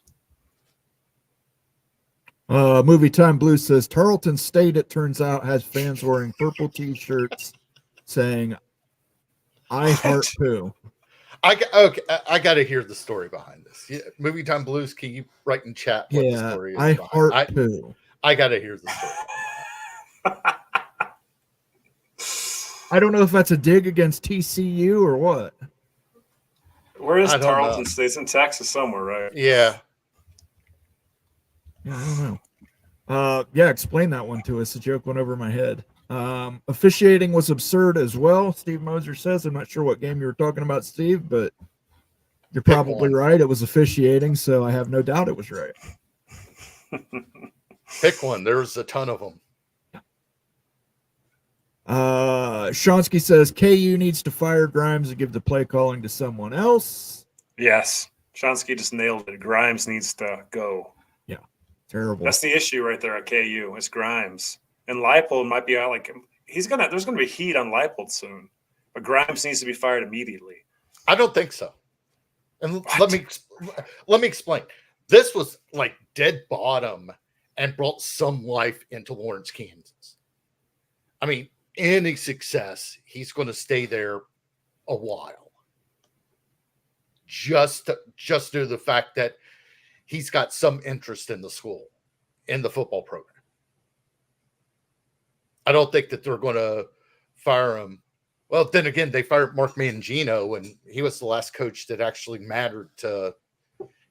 Movie Time Blue says Tarleton State, it turns out, has fans wearing purple T-shirts saying, "I heart poo." I got to hear the story behind this. Yeah, Movie Time Blues, can you write in chat what the story is? I heart poo. I got to hear the story. I don't know if that's a dig against TCU or what. Where is I don't Tarleton know. State? It's in Texas somewhere, right? Yeah. Yeah, I don't know. Yeah, explain that one to us. The joke went over my head. Officiating was absurd as well, Steve Moser says. I'm not sure what game you were talking about, Steve, but you're probably right. It was officiating, so I have no doubt it was right. Pick one. There's a ton of them. Shonsky says KU needs to fire Grimes and give the play calling to someone else. Yes. Shonsky just nailed it. Grimes needs to go. Yeah, terrible. That's the issue right there at KU. It's Grimes. And Leipold might be out. Like there's gonna be heat on Leipold soon. But Grimes needs to be fired immediately. I don't think so. And let me explain. This was like dead bottom and brought some life into Lawrence, Kansas. I mean, any success, he's going to stay there a while. Just due to the fact that he's got some interest in the school, in the football program. I don't think that they're going to fire him. Well, then again, they fired Mark Mangino, and he was the last coach that actually mattered to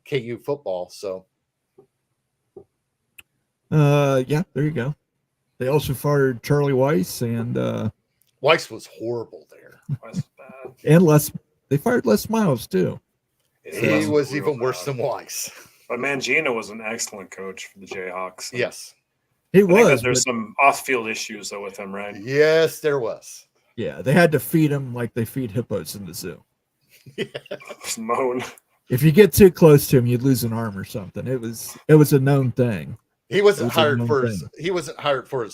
KU football. So, yeah, there you go. They also fired Charlie Weiss, and Weiss was horrible there. And they fired Les Miles too. He was even worse than Weiss. But Mangino was an excellent coach for the Jayhawks. Yes. He was. There's some off-field issues though with him, right? Yes, there was. Yeah, they had to feed him like they feed hippos in the zoo. Moan. If you get too close to him, you'd lose an arm or something. It was a known thing. He wasn't hired for his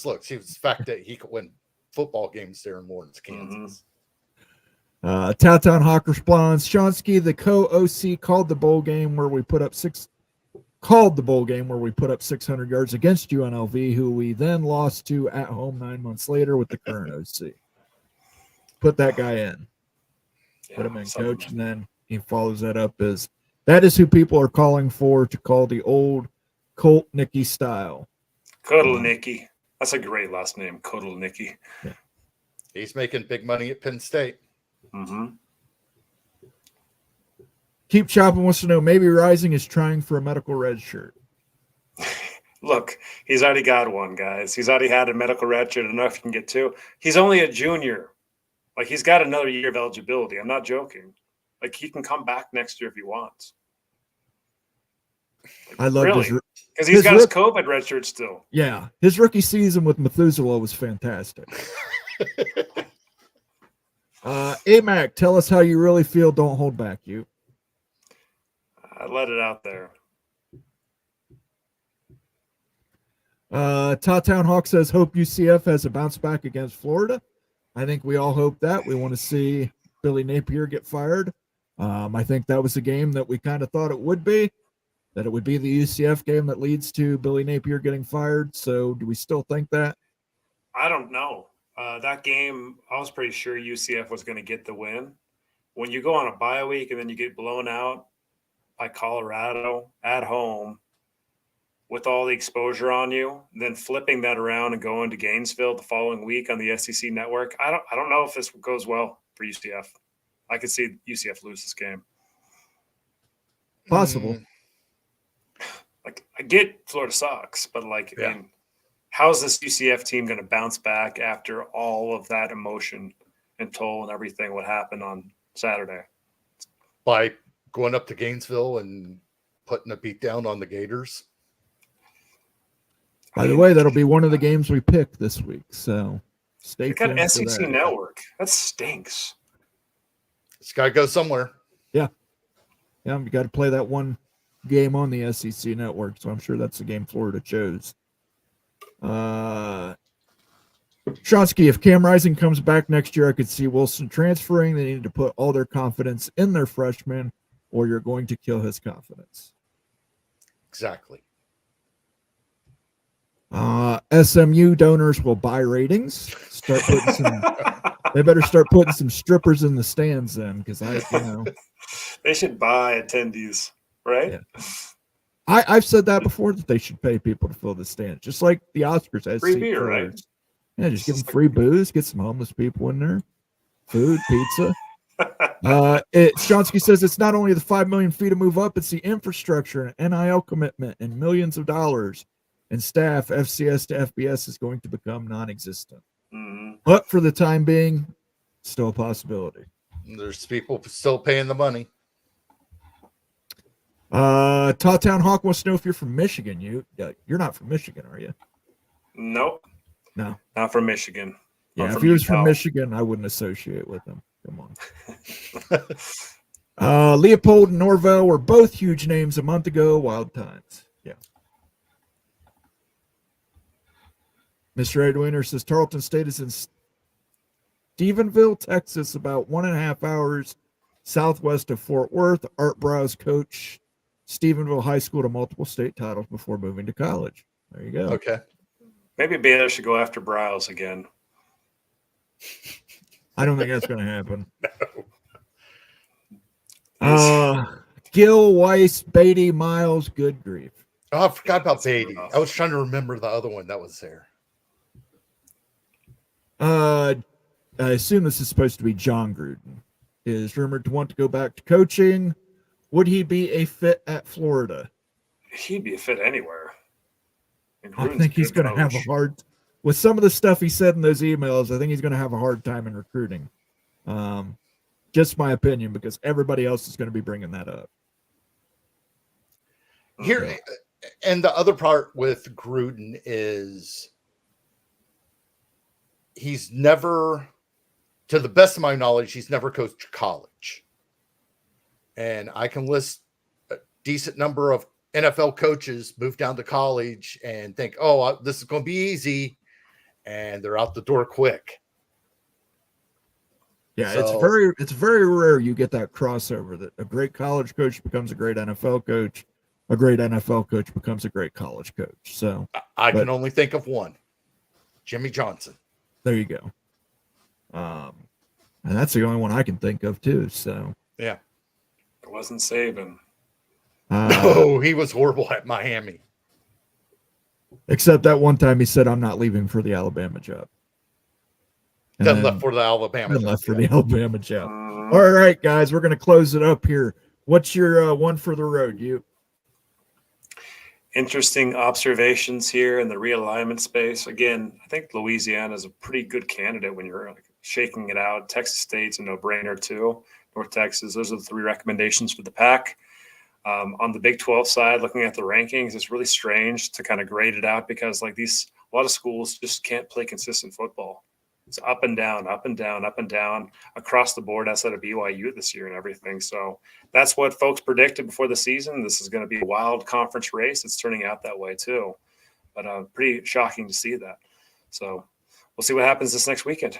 looks. He was the fact that he could win football games there in Lawrence, Kansas. Towtown Hawk responds, Shonsky, the co-OC called the bowl game where we put up 600 yards against UNLV, who we then lost to at home 9 months later with the current OC. Put that guy in. Put him in, coach, and then he follows that up as that is who people are calling for to call the old Colt Nicky style. Cuddle Nicky. That's a great last name, Cuddle Nicky. Yeah. He's making big money at Penn State. Mm-hmm. Keep Chopping wants to know, maybe Rising is trying for a medical red shirt. Look, he's already got one, guys. He's already had a medical red shirt. I don't know if he can get two. He's only a junior. Like, he's got another year of eligibility. I'm not joking. Like, he can come back next year if he wants. I love his because he's got his COVID red shirt still. Yeah, his rookie season with Methuselah was fantastic. AMAC, tell us how you really feel. Don't hold back, you. I let it out there. Towtown Hawk says, hope UCF has a bounce back against Florida. I think we all hope that. We want to see Billy Napier get fired. I think that was a game that we kind of thought it would be, that it would be the UCF game that leads to Billy Napier getting fired. So do we still think that? I don't know. That game, I was pretty sure UCF was going to get the win. When you go on a bye week and then you get blown out by Colorado at home with all the exposure on you, then flipping that around and going to Gainesville the following week on the SEC network, I don't know if this goes well for UCF. I could see UCF lose this game. Possible. Like, I get Florida sucks, but I mean, how's this UCF team going to bounce back after all of that emotion and toll and everything what happened on Saturday? by going up to Gainesville and putting a beat down on the Gators. By the way, that'll be one of the games we pick this week. So stay They got tuned for SEC that. Network. That stinks. It's got to go somewhere. Yeah, we got to play that one game on the SEC Network. So I'm sure that's the game Florida chose. Shonsky, if Cam Rising comes back next year, I could see Wilson transferring. They need to put all their confidence in their freshman, or you're going to kill his confidence. Exactly. SMU donors will buy ratings. They better start putting some strippers in the stands then, because They should buy attendees, right? Yeah. I've said that before, that they should pay people to fill the stands, just like the Oscars has Free seat beer, right? fillers. Yeah, just give them free booze, get some homeless people in there, food, pizza. Shonsky says it's not only the 5 million fee to move up, it's the infrastructure and NIL commitment and millions of dollars and staff. FCS to FBS is going to become non-existent. Mm-hmm. But for the time being, still a possibility. There's people still paying the money. Tawtown Hawk wants to know if you're from Michigan. You're not from Michigan, are you? Nope. No. Not from Michigan. Yeah, Not if he was Utah. from Michigan, I wouldn't associate with him. Come on. Leopold and Norvell were both huge names a month ago. Wild times. Yeah. Mr. Edwiner says Tarleton State is in Stephenville, Texas, about 1.5 hours southwest of Fort Worth. Art Browse coached Stephenville High School to multiple state titles before moving to college. There you go. Okay. Maybe Baylor should go after Browse again. I don't think that's going to happen. Gil, Weiss, Beatty, Miles, good grief. Oh, I forgot about That's Beatty. rough. I was trying to remember the other one that was there. I assume this is supposed to be John Gruden. Is rumored to want to go back to coaching. Would he be a fit at Florida? He'd be a fit anywhere. And I Gruden's think a he's good going to have a coach. hard, with some of the stuff he said in those emails, I think he's going to have a hard time in recruiting. Just my opinion, because everybody else is going to be bringing that up. Here, and the other part with Gruden is he's never, to the best of my knowledge, he's never coached college. And I can list a decent number of NFL coaches move down to college and think, oh, this is going to be easy. And they're out the door quick. Yeah, So- it's very rare you get that crossover that a great college coach becomes a great NFL coach, a great NFL coach becomes a great college coach. So I can only think of one, Jimmy Johnson. there you go. And that's the only one I can think of too. So Yeah. It wasn't Saban. Oh, he was horrible at Miami. Except that one time he said, "I'm not leaving for the Alabama job." And Then then- left for the Alabama. then left for the Alabama job. Mhm. All right, guys, we're going to close it up here. What's your one for the road? You? Interesting observations here in the realignment space. Again, I think Louisiana is a pretty good candidate when you're like shaking it out. Texas State's a no-brainer too. North Texas, those are the three recommendations for the pack. On the Big 12 side, looking at the rankings, it's really strange to kind of grade it out because like a lot of schools just can't play consistent football. It's up and down, up and down, up and down across the board outside of BYU this year and everything. So that's what folks predicted before the season. This is going to be a wild conference race. It's turning out that way too, but pretty shocking to see that. So we'll see what happens this next weekend.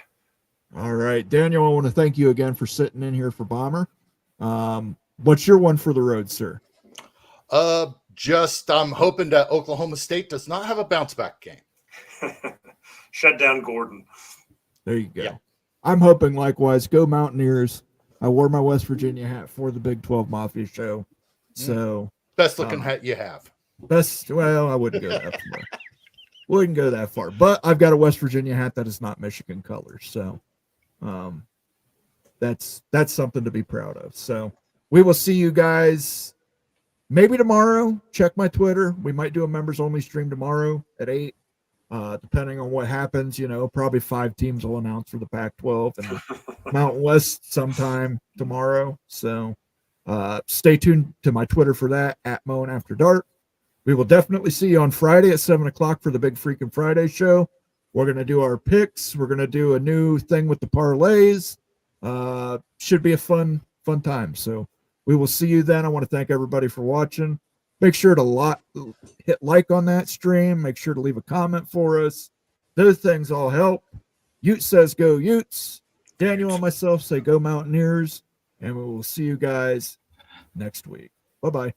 All right, Daniel, I want to thank you again for sitting in here for Bomber. What's your one for the road, sir? I'm hoping that Oklahoma State does not have a bounce back game. Shut down Gordon. There you go. Yeah. I'm hoping likewise. Go Mountaineers. I wore my West Virginia hat for the Big 12 Mafia show. So Best looking hat you have. I wouldn't go that far. Wouldn't go that far. But I've got a West Virginia hat that is not Michigan colors. So that's something to be proud of. So we will see you guys maybe tomorrow. Check my Twitter. We might do a members only stream tomorrow at 8. Depending on what happens, probably 5 teams will announce for the Pac-12 and the Mountain West sometime tomorrow. So Stay tuned to my Twitter for that, at Moan After Dark. We will definitely see you on Friday at 7 o'clock for the Big Freaking Friday show. We're going to do our picks. We're going to do a new thing with the parlays. Should be a fun time. So we will see you then. I want to thank everybody for watching. Make sure to hit like on that stream. Make sure to leave a comment for us. Those things all help. Ute says go Utes. Daniel and myself say go Mountaineers. And we will see you guys next week. Bye-bye.